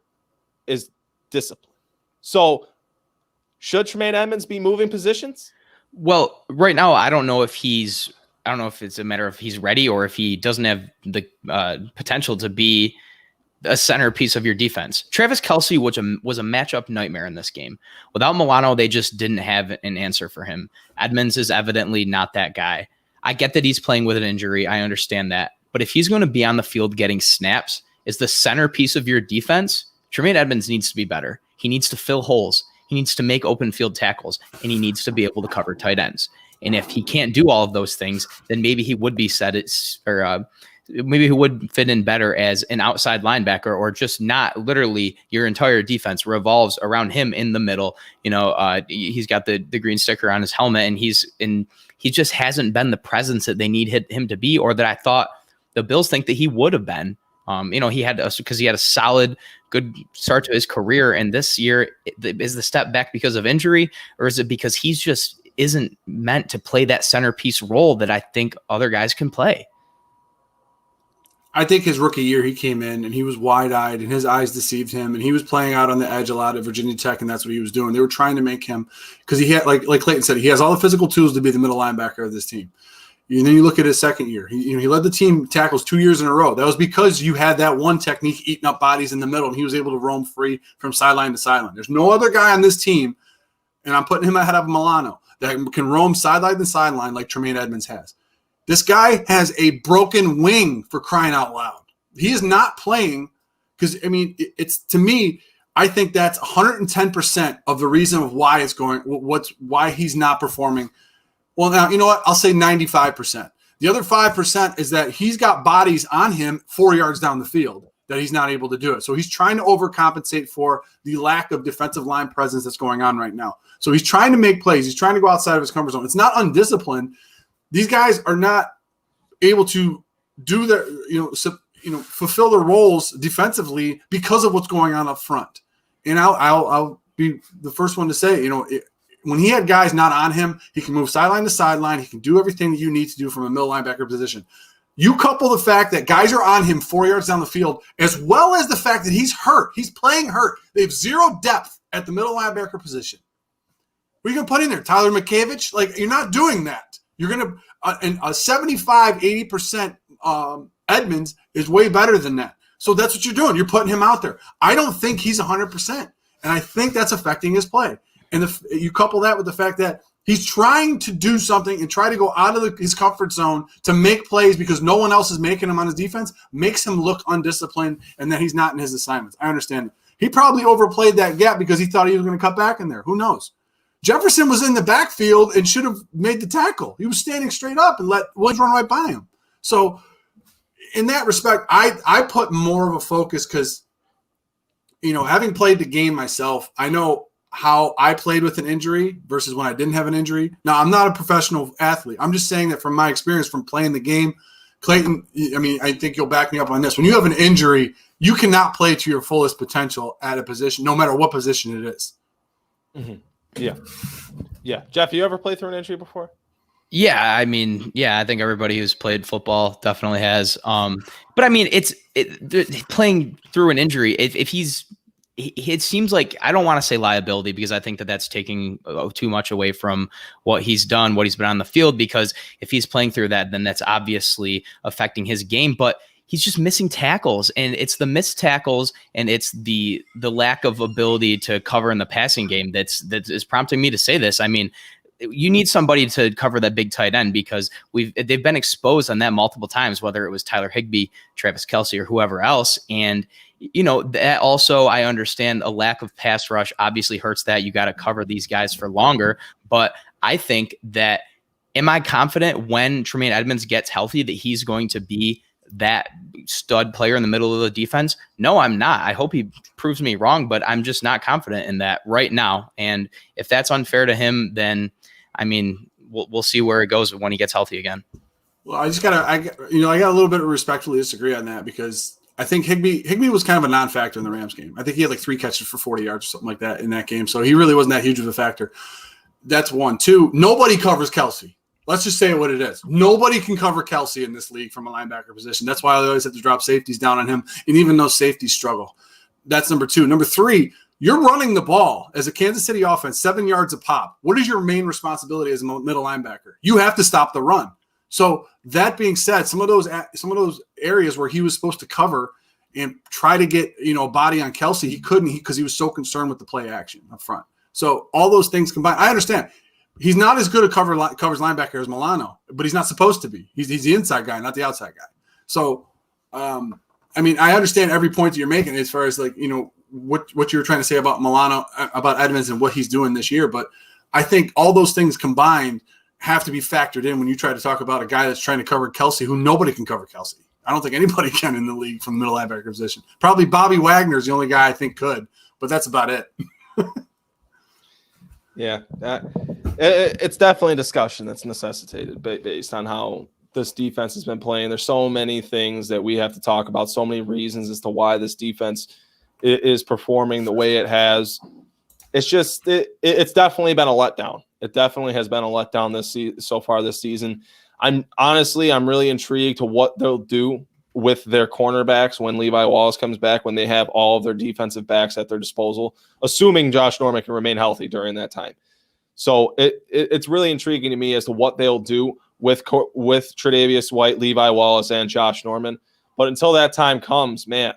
is discipline. So should Tremaine Edmonds be moving positions? Well, right now, I don't know if it's a matter of he's ready or if he doesn't have the potential to be a centerpiece of your defense. Travis Kelce was a matchup nightmare in this game. Without Milano, they just didn't have an answer for him. Edmonds is evidently not that guy. I get that he's playing with an injury. I understand that. But if he's going to be on the field getting snaps, is the centerpiece of your defense, Tremaine Edmonds needs to be better. He needs to fill holes. He needs to make open field tackles, and he needs to be able to cover tight ends. And if he can't do all of those things, then maybe he would be maybe he would fit in better as an outside linebacker, or just not literally your entire defense revolves around him in the middle. He's got the green sticker on his helmet, and he just hasn't been the presence that they need him to be, or that I thought the Bills think that he would have been. He had a solid, good start to his career, and this year is the step back because of injury, or is it because he's just isn't meant to play that centerpiece role that I think other guys can play? I think his rookie year, he came in and he was wide-eyed and his eyes deceived him, and he was playing out on the edge a lot at Virginia Tech, and that's what he was doing. They were trying to make him, because he had, like Clayton said, he has all the physical tools to be the middle linebacker of this team. And then you look at his second year. He led the team tackles 2 years in a row. That was because you had that one technique eating up bodies in the middle, and he was able to roam free from sideline to sideline. There's no other guy on this team, and I'm putting him ahead of Milano, that can roam sideline to sideline like Tremaine Edmonds has. This guy has a broken wing, for crying out loud. He is not playing because, it's, to me, I think that's 110% of the reason of why it's going, why he's not performing. Well, now, you know what? I'll say 95%. The other 5% is that he's got bodies on him 4 yards down the field that he's not able to do it. So he's trying to overcompensate for the lack of defensive line presence that's going on right now. So he's trying to make plays. He's trying to go outside of his comfort zone. It's not undisciplined. These guys are not able to do their, fulfill their roles defensively because of what's going on up front. And I'll be the first one to say, when he had guys not on him, he can move sideline to sideline. He can do everything that you need to do from a middle linebacker position. You couple the fact that guys are on him 4 yards down the field, as well as the fact that he's hurt. He's playing hurt. They have zero depth at the middle linebacker position. What are you going to put in there? Tyler McCavich? You're not doing that. You're going to a 75, 80% Edmonds is way better than that. So that's what you're doing. You're putting him out there. I don't think he's 100%, and I think that's affecting his play. And you couple that with the fact that he's trying to do something and try to go out of his comfort zone to make plays because no one else is making them on his defense, makes him look undisciplined and that he's not in his assignments. I understand it. He probably overplayed that gap because he thought he was going to cut back in there. Who knows? Jefferson was in the backfield and should have made the tackle. He was standing straight up and let Williams run right by him. So in that respect, I put more of a focus because, having played the game myself, I know how I played with an injury versus when I didn't have an injury. Now, I'm not a professional athlete. I'm just saying that from my experience from playing the game, Clayton, I mean, I think you'll back me up on this. When you have an injury, you cannot play to your fullest potential at a position, no matter what position it is. Mm-hmm. Yeah. Yeah. Jeff, you ever played through an injury before? Yeah, I mean, yeah, I think everybody who's played football definitely has. But I mean, playing through an injury. If it seems like, I don't want to say liability, because I think that that's taking too much away from what he's done, what he's been on the field, because if he's playing through that, then that's obviously affecting his game. But he's just missing tackles, and it's the missed tackles and it's the lack of ability to cover in the passing game that is prompting me to say this. I mean, you need somebody to cover that big tight end, because they've been exposed on that multiple times, whether it was Tyler Higbee, Travis Kelce, or whoever else. And that also, I understand a lack of pass rush obviously hurts that. You got to cover these guys for longer. But I think that, am I confident when Tremaine Edmonds gets healthy that he's going to be that stud player in the middle of the defense? No, I'm not. I hope he proves me wrong, but I'm just not confident in that right now. And if that's unfair to him, then I mean, we'll see where it goes when he gets healthy again. Well, I got a little bit of respectfully disagree on that, because I think Higbee was kind of a non-factor in the Rams game. I think he had like 3 catches for 40 yards or something like that in that game. So he really wasn't that huge of a factor. That's one. 2, nobody covers Kelce. Let's just say what it is. Nobody can cover Kelce in this league from a linebacker position. That's why they always have to drop safeties down on him, and even those safeties struggle. That's number 2. Number 3, you're running the ball as a Kansas City offense, 7 yards a pop. What is your main responsibility as a middle linebacker? You have to stop the run. So that being said, some of those areas where he was supposed to cover and try to get a body on Kelce, he couldn't, because he was so concerned with the play action up front. So all those things combined, I understand. He's not as good a covers linebacker as Milano, but he's not supposed to be. He's the inside guy, not the outside guy. So, I mean, I understand every point that you're making as far as what you were trying to say about Milano, about Edmonds and what he's doing this year. But I think all those things combined have to be factored in when you try to talk about a guy that's trying to cover Kelce, who nobody can cover Kelce. I don't think anybody can in the league from the middle linebacker position. Probably Bobby Wagner is the only guy I think could, but that's about it. Yeah, it's definitely a discussion that's necessitated based on how this defense has been playing. There's so many things that we have to talk about, so many reasons as to why this defense is performing the way it has. It's just it's definitely been a letdown. It definitely has been a letdown so far this season. I'm really intrigued to what they'll do with their cornerbacks when Levi Wallace comes back, when they have all of their defensive backs at their disposal, assuming Josh Norman can remain healthy during that time. So it's really intriguing to me as to what they'll do with Tre'Davious White, Levi Wallace, and Josh Norman. But until that time comes, man,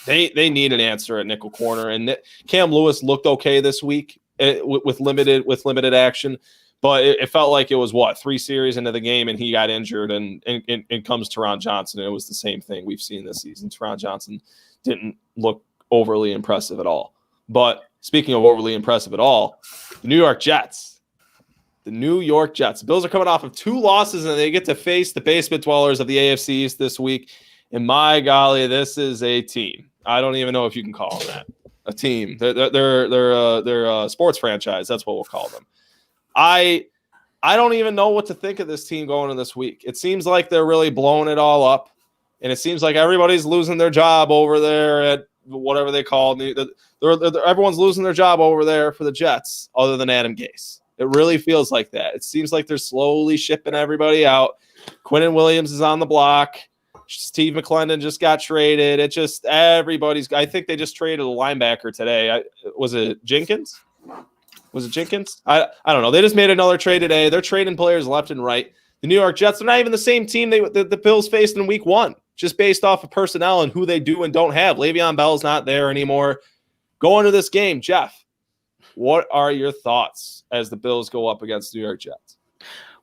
they need an answer at nickel corner. And Cam Lewis looked okay this week with limited action. But it felt like it was 3 series into the game and he got injured, and comes Teron Johnson. And it was the same thing we've seen this season. Teron Johnson didn't look overly impressive at all. But speaking of overly impressive at all, the New York Jets. The Bills are coming off of 2 losses, and they get to face the basement dwellers of the AFC East this week. And my golly, this is a team. I don't even know if you can call them that. A team. They're a sports franchise. That's what we'll call them. I don't even know what to think of this team going into this week. It seems like they're really blowing it all up, and it seems like everybody's losing their job over there at whatever they call it. Everyone's losing their job over there for the Jets, other than Adam Gase. It really feels like that. It seems like they're slowly shipping everybody out. Quinton Williams is on the block. Steve McClendon just got traded. It just everybody's. I think they just traded a linebacker today. Was it Jenkins? I don't know. They just made another trade today. They're trading players left and right. The New York Jets, they're not even the same team the Bills faced in week 1, just based off of personnel and who they do and don't have. Le'Veon Bell's not there anymore. Going to this game, Jeff, what are your thoughts as the Bills go up against the New York Jets?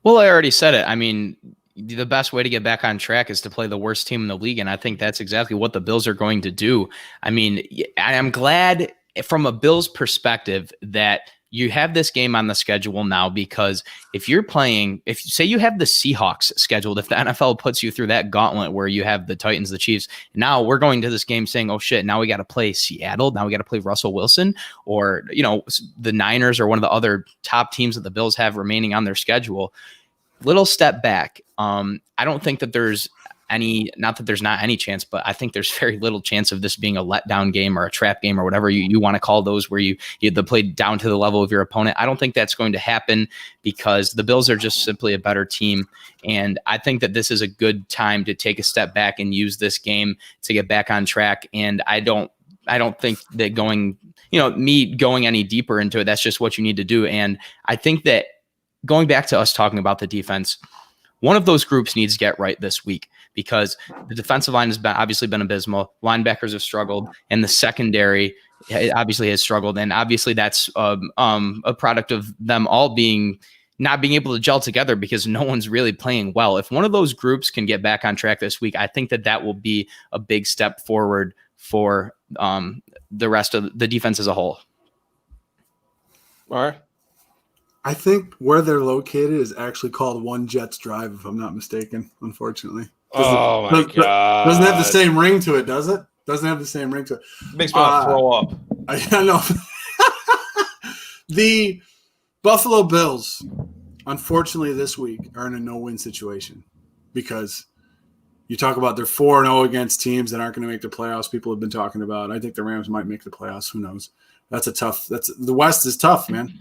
Well, I already said it. I mean, the best way to get back on track is to play the worst team in the league, and I think that's exactly what the Bills are going to do. I mean, I'm glad from a Bills perspective that you have this game on the schedule now because if say you have the Seahawks scheduled, if the NFL puts you through that gauntlet where you have the Titans, the Chiefs, now we're going to this game saying, oh shit, now we got to play Seattle. Now we got to play Russell Wilson or, the Niners or one of the other top teams that the Bills have remaining on their schedule. Little step back. I don't think that there's not that there's not any chance, but I think there's very little chance of this being a letdown game or a trap game or whatever you want to call those, where you have to play down to the level of your opponent. I don't think that's going to happen because the Bills are just simply a better team. And I think that this is a good time to take a step back and use this game to get back on track. And I don't think that going any deeper into it, that's just what you need to do. And I think that going back to us talking about the defense, one of those groups needs to get right this week because the defensive line has obviously been abysmal. Linebackers have struggled, and the secondary obviously has struggled. And obviously that's a product of them all not being able to gel together because no one's really playing well. If one of those groups can get back on track this week, I think that will be a big step forward for the rest of the defense as a whole. All right. I think where they're located is actually called One Jets Drive, if I'm not mistaken, unfortunately. God. Doesn't have the same ring to it, does it? Doesn't have the same ring to it. Makes me want to throw up. I know. The Buffalo Bills, unfortunately, this week are in a no-win situation because you talk about they're 4-0 against teams that aren't going to make the playoffs. People have been talking about. I think the Rams might make the playoffs. Who knows? The West is tough, man.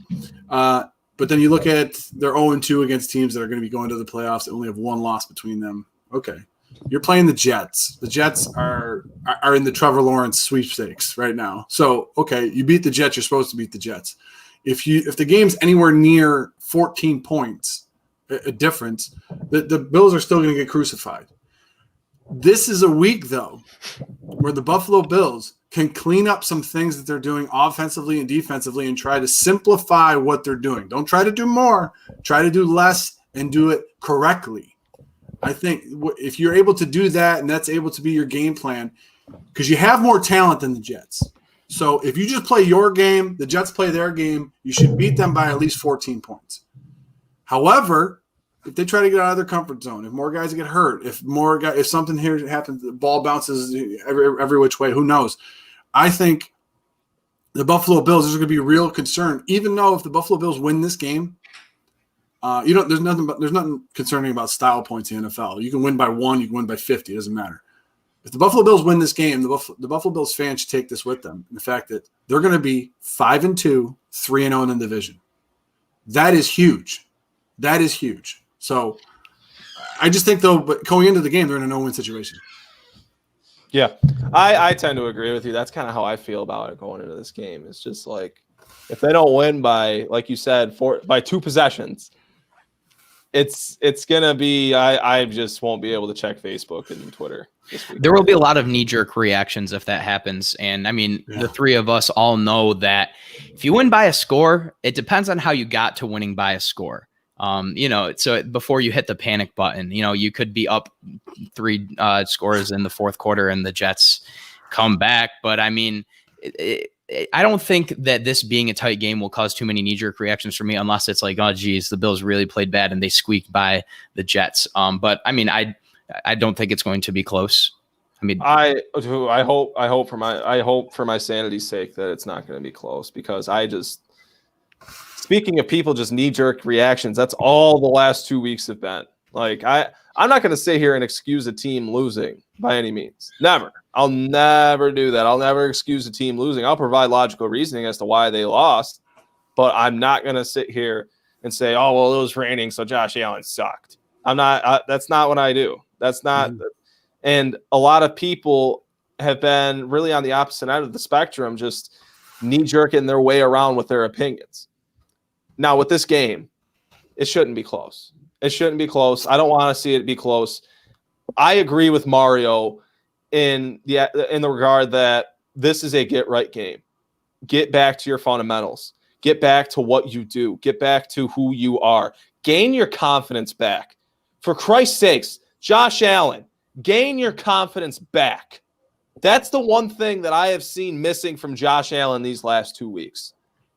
But then you look at they're 0-2 against teams that are going to be going to the playoffs that only have one loss between them. Okay. You're playing the Jets. The Jets are in the Trevor Lawrence sweepstakes right now. So, okay, you beat the Jets, you're supposed to beat the Jets. If the game's anywhere near 14 points, a difference, the Bills are still going to get crucified. This is a week, though, where the Buffalo Bills can clean up some things that they're doing offensively and defensively and try to simplify what they're doing. Don't try to do more. Try to do less and do it correctly. I think if you're able to do that and that's able to be your game plan, because you have more talent than the Jets. So if you just play your game, the Jets play their game, you should beat them by at least 14 points. However, if they try to get out of their comfort zone, if more guys get hurt, if something here happens, the ball bounces every which way, who knows? I think the Buffalo Bills is going to be a real concern, even though if the Buffalo Bills win this game, there's nothing concerning about style points in the NFL. You can win by 1, you can win by 50, it doesn't matter. If the Buffalo Bills win this game, the Buffalo Bills fans should take this with them. The fact that they're going to be 5-2, 3-0 in the division. That is huge. That is huge. So I just think, though, but going into the game, they're in a no-win situation. Yeah, I tend to agree with you. That's kind of how I feel about it going into this game. It's just like if they don't win by, like you said, by 2 possessions, it's gonna be. I just won't be able to check Facebook and Twitter this week. There will be a lot of knee-jerk reactions if that happens, and I mean, The three of us all know that if you win by a score, it depends on how you got to winning by a score. So before you hit the panic button, you could be up 3 scores in the fourth quarter and the Jets come back. But I mean, I don't think that this being a tight game will cause too many knee-jerk reactions for me, unless it's like, oh, geez, the Bills really played bad and they squeaked by the Jets. But I mean, I don't think it's going to be close. I mean, I hope for my sanity's sake that it's not going to be close because speaking of people just knee-jerk reactions, that's all the last 2 weeks have been. Like, I'm not going to sit here and excuse a team losing by any means. Never. I'll never do that. I'll never excuse a team losing. I'll provide logical reasoning as to why they lost, but I'm not going to sit here and say, oh, well, it was raining, so Josh Allen sucked. I'm not. That's not what I do. That's not. Mm-hmm. And a lot of people have been really on the opposite end of the spectrum, just knee-jerking their way around with their opinions. Now, with this game, it shouldn't be close. It shouldn't be close. I don't want to see it be close. I agree with Mario in the regard that this is a get-right game. Get back to your fundamentals. Get back to what you do. Get back to who you are. Gain your confidence back. For Christ's sakes, Josh Allen, gain your confidence back. That's the one thing that I have seen missing from Josh Allen these last 2 weeks.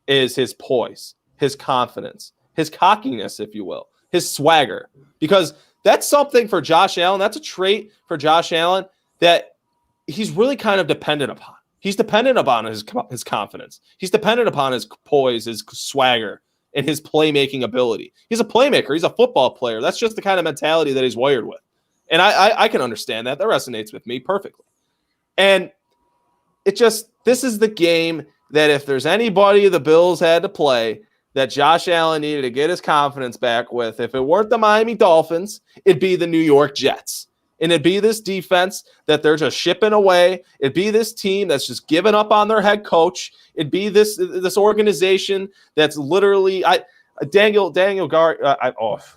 is his poise, his confidence, his cockiness, if you will, his swagger. Because that's something for Josh Allen. That's a trait for Josh Allen that he's really kind of dependent upon. He's dependent upon his confidence. He's dependent upon his poise, his swagger, and his playmaking ability. He's a playmaker. He's a football player. That's just the kind of mentality that he's wired with. And I can understand that. That resonates with me perfectly. And this is the game that if there's anybody the Bills had to play that Josh Allen needed to get his confidence back with, if it weren't the Miami Dolphins, it'd be the New York Jets. And it'd be this defense that they're just shipping away. It'd be this team that's just giving up on their head coach. It'd be this organization that's literally Daniel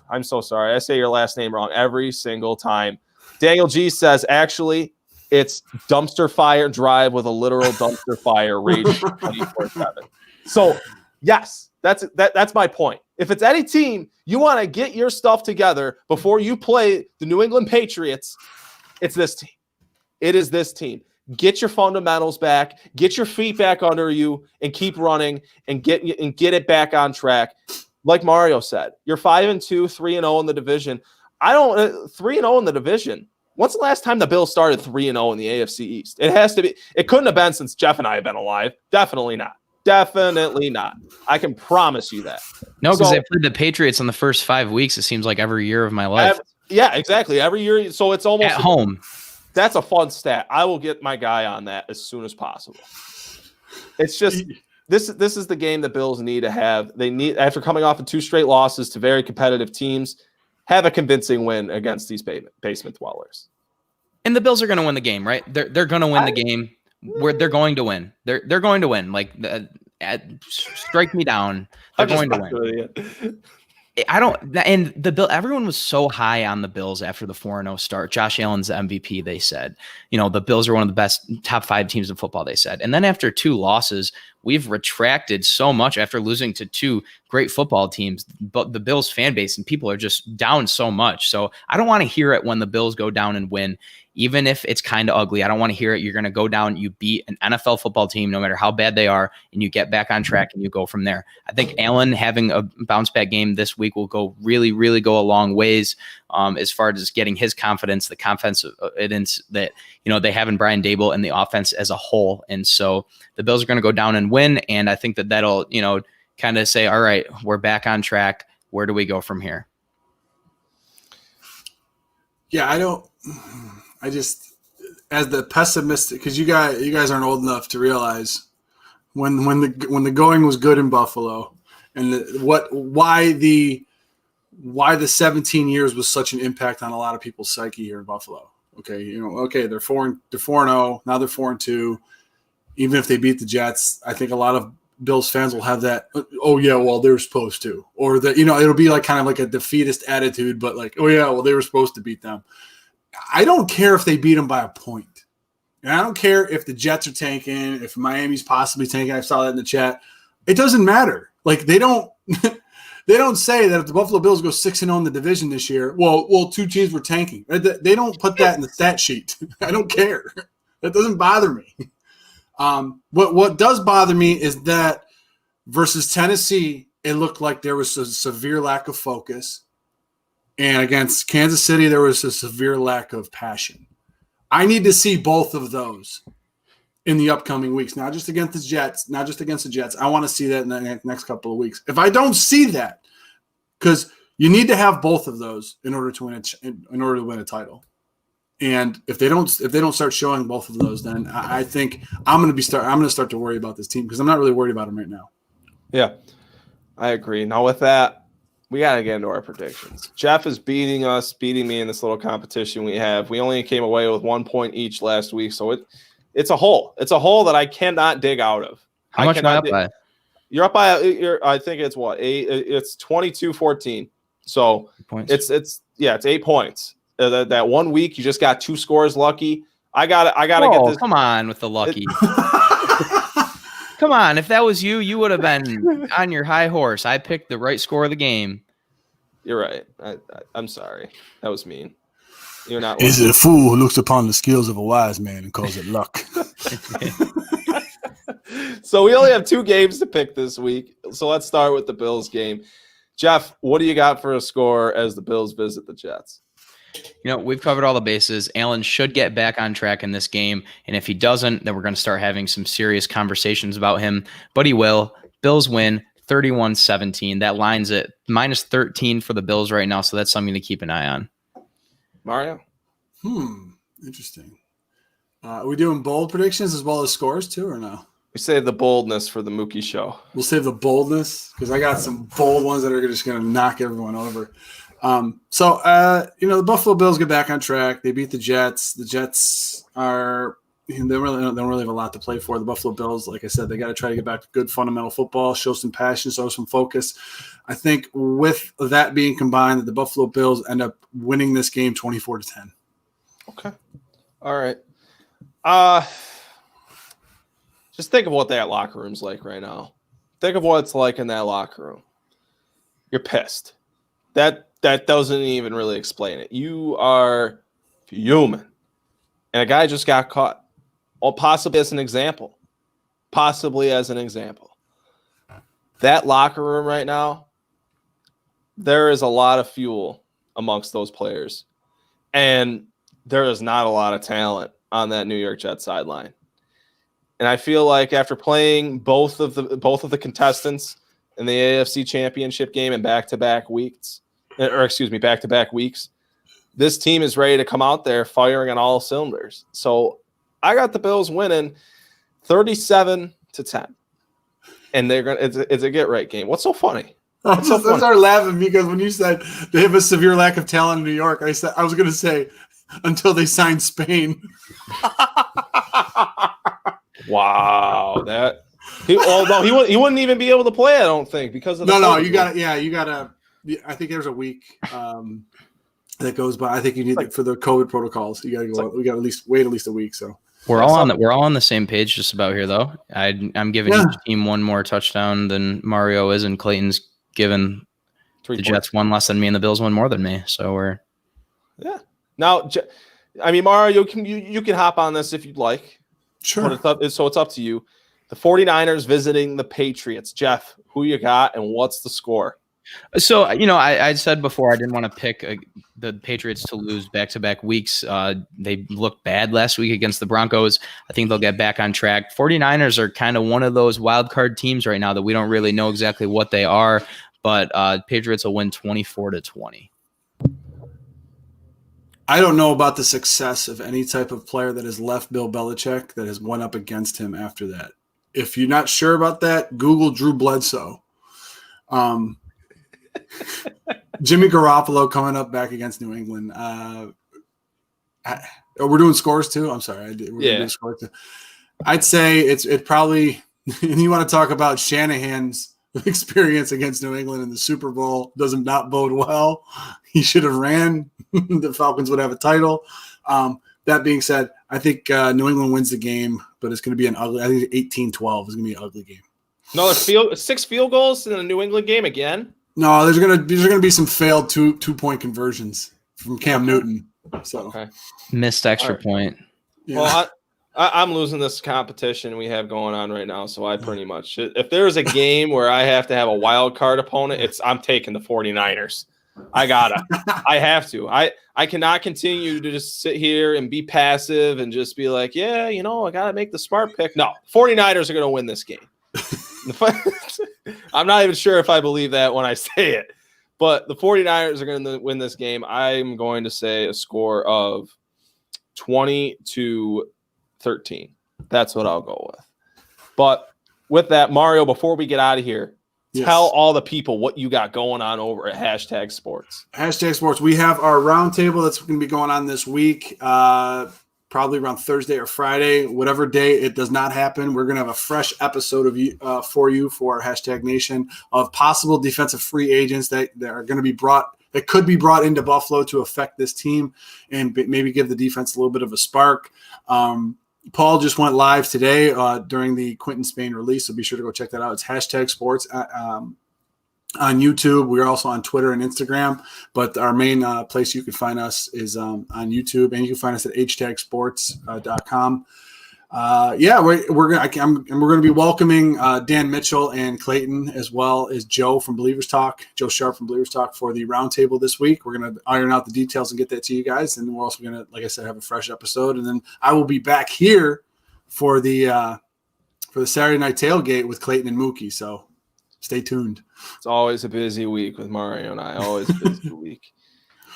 I'm so sorry. I say your last name wrong every single time. Daniel G says, actually, it's dumpster fire drive with a literal dumpster fire rage 24/7. So, yes, that's my point. If it's any team, you want to get your stuff together before you play the New England Patriots, it's this team. It is this team. Get your fundamentals back, get your feet back under you, and keep running and get it back on track. Like Mario said, you're 5-2, 3-0 in the division. 3-0 in the division. When's the last time the Bills started 3-0 in the AFC East? It has to be. It couldn't have been since Jeff and I have been alive. Definitely not. Definitely not. I can promise you that. No, because they played the Patriots in the first 5 weeks. It seems like every year of my life. Yeah, exactly. Every year. So it's almost at home. That's a fun stat. I will get my guy on that as soon as possible. It's just this is the game the Bills need to have. They need, after coming off of 2 straight losses to very competitive teams, have a convincing win against these basement dwellers. And the Bills are going to win the game, right? They're going to win the game. They're going to win. They're going to win. Like, strike me down. They're going to win. And the Bill. Everyone was so high on the Bills after the 4-0 start. Josh Allen's the MVP. They said, the Bills are one of the best top 5 teams in football. They said, and then after 2 losses, we've retracted so much after losing to 2 great football teams. But the Bills fan base and people are just down so much. So I don't want to hear it when the Bills go down and win. Even if it's kind of ugly, I don't want to hear it. You're going to go down, you beat an NFL football team, no matter how bad they are, and you get back on track and you go from there. I think Allen having a bounce back game this week will go really, really go a long ways as far as getting his confidence, the confidence that they have in Brian Daboll and the offense as a whole. And so the Bills are going to go down and win, and I think that'll kind of say, all right, we're back on track. Where do we go from here? Yeah, I just, as the pessimistic, because you guys aren't old enough to realize when the going was good in Buffalo, and why the 17 years was such an impact on a lot of people's psyche here in Buffalo. Okay, they're 4-0, now they're 4-2. Even if they beat the Jets, I think a lot of Bills fans will have that. Oh yeah, well they were supposed to, or that it'll be like kind of like a defeatist attitude, but like, oh yeah, well they were supposed to beat them. I don't care if they beat them by a point. And I don't care if the Jets are tanking, if Miami's possibly tanking. I saw that in the chat. It doesn't matter. Like they don't say that if the Buffalo Bills go 6-0 in the division this year, well, 2 teams were tanking. They don't put that in the stat sheet. I don't care. That doesn't bother me. What does bother me is that versus Tennessee, it looked like there was a severe lack of focus. And against Kansas City, there was a severe lack of passion. I need to see both of those in the upcoming weeks, not just against the Jets. I want to see that in the next couple of weeks. If I don't see that, because you need to have both of those in order to win a title. And if they don't start showing both of those, then I think I'm going to start to worry about this team, because I'm not really worried about them right now. Yeah, I agree. Now with that, we got to get into our predictions. Jeff is beating me in this little competition we have. We only came away with 1 point each last week, so it's a hole. It's a hole that I cannot dig out of. How much am I up by? You're up by. I think it's what? 8. It's 22-14. So it's 8 points. That 1 week you just got 2 scores lucky. I got to get this. Come on with the lucky. Come on, if that was you would have been on your high horse. I picked the right score of the game. You're right. I'm sorry. That was mean. You're not. Is it a fool who looks upon the skills of a wise man and calls it luck? So we only have 2 games to pick this week. So let's start with the Bills game. Jeff, what do you got for a score as the Bills visit the Jets? We've covered all the bases. Allen should get back on track in this game. And if he doesn't, then we're going to start having some serious conversations about him. But he will. Bills win 31-17. That line's at minus 13 for the Bills right now. So that's something to keep an eye on. Mario? Interesting. Are we doing bold predictions as well as scores too, or no? We save the boldness for the Mookie show. We'll save the boldness because I got some bold ones that are just going to knock everyone over. The Buffalo Bills get back on track. They beat the Jets. The Jets they don't really have a lot to play for. The Buffalo Bills, like I said, they got to try to get back to good fundamental football, show some passion, show some focus. I think with that being combined, that the Buffalo Bills end up winning this game 24-10. Okay. All right. Just think of what that locker room's like right now. Think of what it's like in that locker room. You're pissed. That doesn't even really explain it. You are human. And a guy just got caught. Or possibly as an example. That locker room right now, there is a lot of fuel amongst those players. And there is not a lot of talent on that New York Jets sideline. And I feel like after playing both of the contestants in the AFC Championship game in back-to-back weeks, this team is ready to come out there firing on all cylinders. So I got the Bills winning 37-10. And it's a get-right game. What's so funny? I started laughing because when you said they have a severe lack of talent in New York, I was going to say until they sign Spain. Wow, he wouldn't even be able to play. I don't think because of you got to. I think there's a week that goes by. I think you need for the COVID protocols. You got to go. We got to wait at least a week. So we're all on the same page just about here, though. I'm giving each team one more touchdown than Mario is, and Clayton's given the Jets one less than me, and the Bills one more than me. So we're now. I mean, Mario, you can hop on this if you'd like. Sure. So it's up to you. The 49ers visiting the Patriots. Jeff, who you got and what's the score? So, I said before I didn't want to pick the Patriots to lose back-to-back weeks. They looked bad last week against the Broncos. I think they'll get back on track. 49ers are kind of one of those wild card teams right now that we don't really know exactly what they are, but Patriots will win 24-20. I don't know about the success of any type of player that has left Bill Belichick that has went up against him after that. If you're not sure about that, Google Drew Bledsoe. Jimmy Garoppolo coming up back against New England. We're doing scores too? I'm sorry. We're doing scores too. I'd say it's probably – and you want to talk about Shanahan's experience against New England in the Super Bowl does not bode well. He should have ran. The Falcons would have a title. That being said, I think New England wins the game, but it's going to be an ugly – I think 18-12 is going to be an ugly game. No, 6 field goals in the New England game again? No, there's going to be some failed two-point conversions from Cam Newton. So missed extra point. Yeah. Well, I'm losing this competition we have going on right now, so I pretty much – if there's a game where I have to have a wild card opponent, I'm taking the 49ers. I have to. I cannot continue to just sit here and be passive and just be like, I got to make the smart pick. No, 49ers are going to win this game. I'm not even sure if I believe that when I say it, but the 49ers are going to win this game. I'm going to say a score of 20-13. That's what I'll go with. But with that, Mario, before we get out of here, tell all the people what you got going on over at Hashtag Sports. Hashtag Sports. We have our roundtable that's going to be going on this week, probably around Thursday or Friday. Whatever day it does not happen, we're going to have a fresh episode of for you for Hashtag Nation of possible defensive free agents that are going to be that could be brought into Buffalo to affect this team and maybe give the defense a little bit of a spark. Paul just went live today during the Quinton Spain release, so be sure to go check that out. It's Hashtag Sports on YouTube. We're also on Twitter and Instagram, but our main place you can find us is on YouTube, and you can find us at hashtagsports.com. we're gonna be welcoming Dan Mitchell and Clayton, as well as Joe Sharp from Believers Talk for the roundtable this week. We're gonna iron out the details and get that to you guys, and we're also gonna, like I said, have a fresh episode, and then I will be back here for the Saturday night tailgate with Clayton and Mookie. So stay tuned. It's always a busy week with Mario and I. Always a busy week.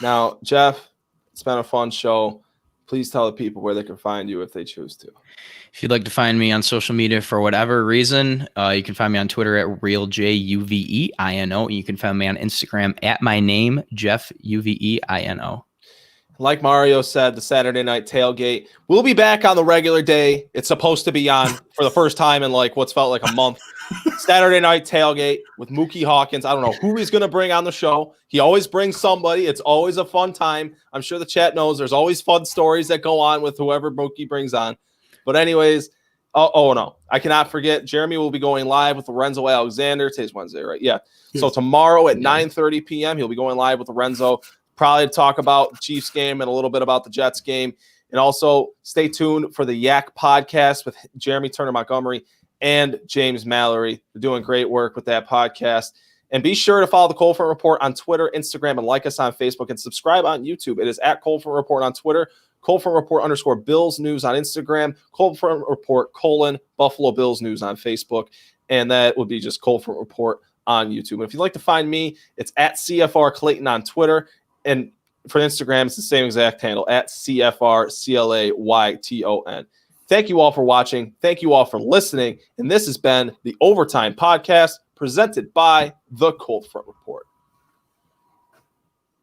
Now, Jeff, it's been a fun show. Please tell the people where they can find you if they choose to. If you'd like to find me on social media for whatever reason, you can find me on Twitter at RealJUVEINO. You can find me on Instagram at my name, Jeff UVEINO. Like Mario said, the Saturday night tailgate. We'll be back on the regular day. It's supposed to be on for the first time in like what's felt like a month. Saturday night tailgate with Mookie Hawkins. I don't know who he's going to bring on the show. He always brings somebody. It's always a fun time. I'm sure the chat knows there's always fun stories that go on with whoever Mookie brings on. But anyways, no, I cannot forget. Jeremy will be going live with Lorenzo Alexander. Today's Wednesday, right? Yeah. Yes. So tomorrow at 9:30 p.m., he'll be going live with Lorenzo, probably to talk about the Chiefs game and a little bit about the Jets game. And also stay tuned for the Yak podcast with Jeremy Turner Montgomery and James Mallory. They're doing great work with that podcast. And be sure to follow the Cold Front Report on Twitter, Instagram, and like us on Facebook, and subscribe on YouTube. It is at Cold Front Report on Twitter, Cold Front Report _ Bills News on Instagram, Cold Front Report _ Buffalo Bills News on Facebook. And that would be just Cold Front Report on YouTube. And if you'd like to find me, it's at CFR Clayton on Twitter. And for Instagram, it's the same exact handle, at CFR CLAYTON. Thank you all for watching. Thank you all for listening. And this has been the Overtime Podcast presented by the Cold Front Report.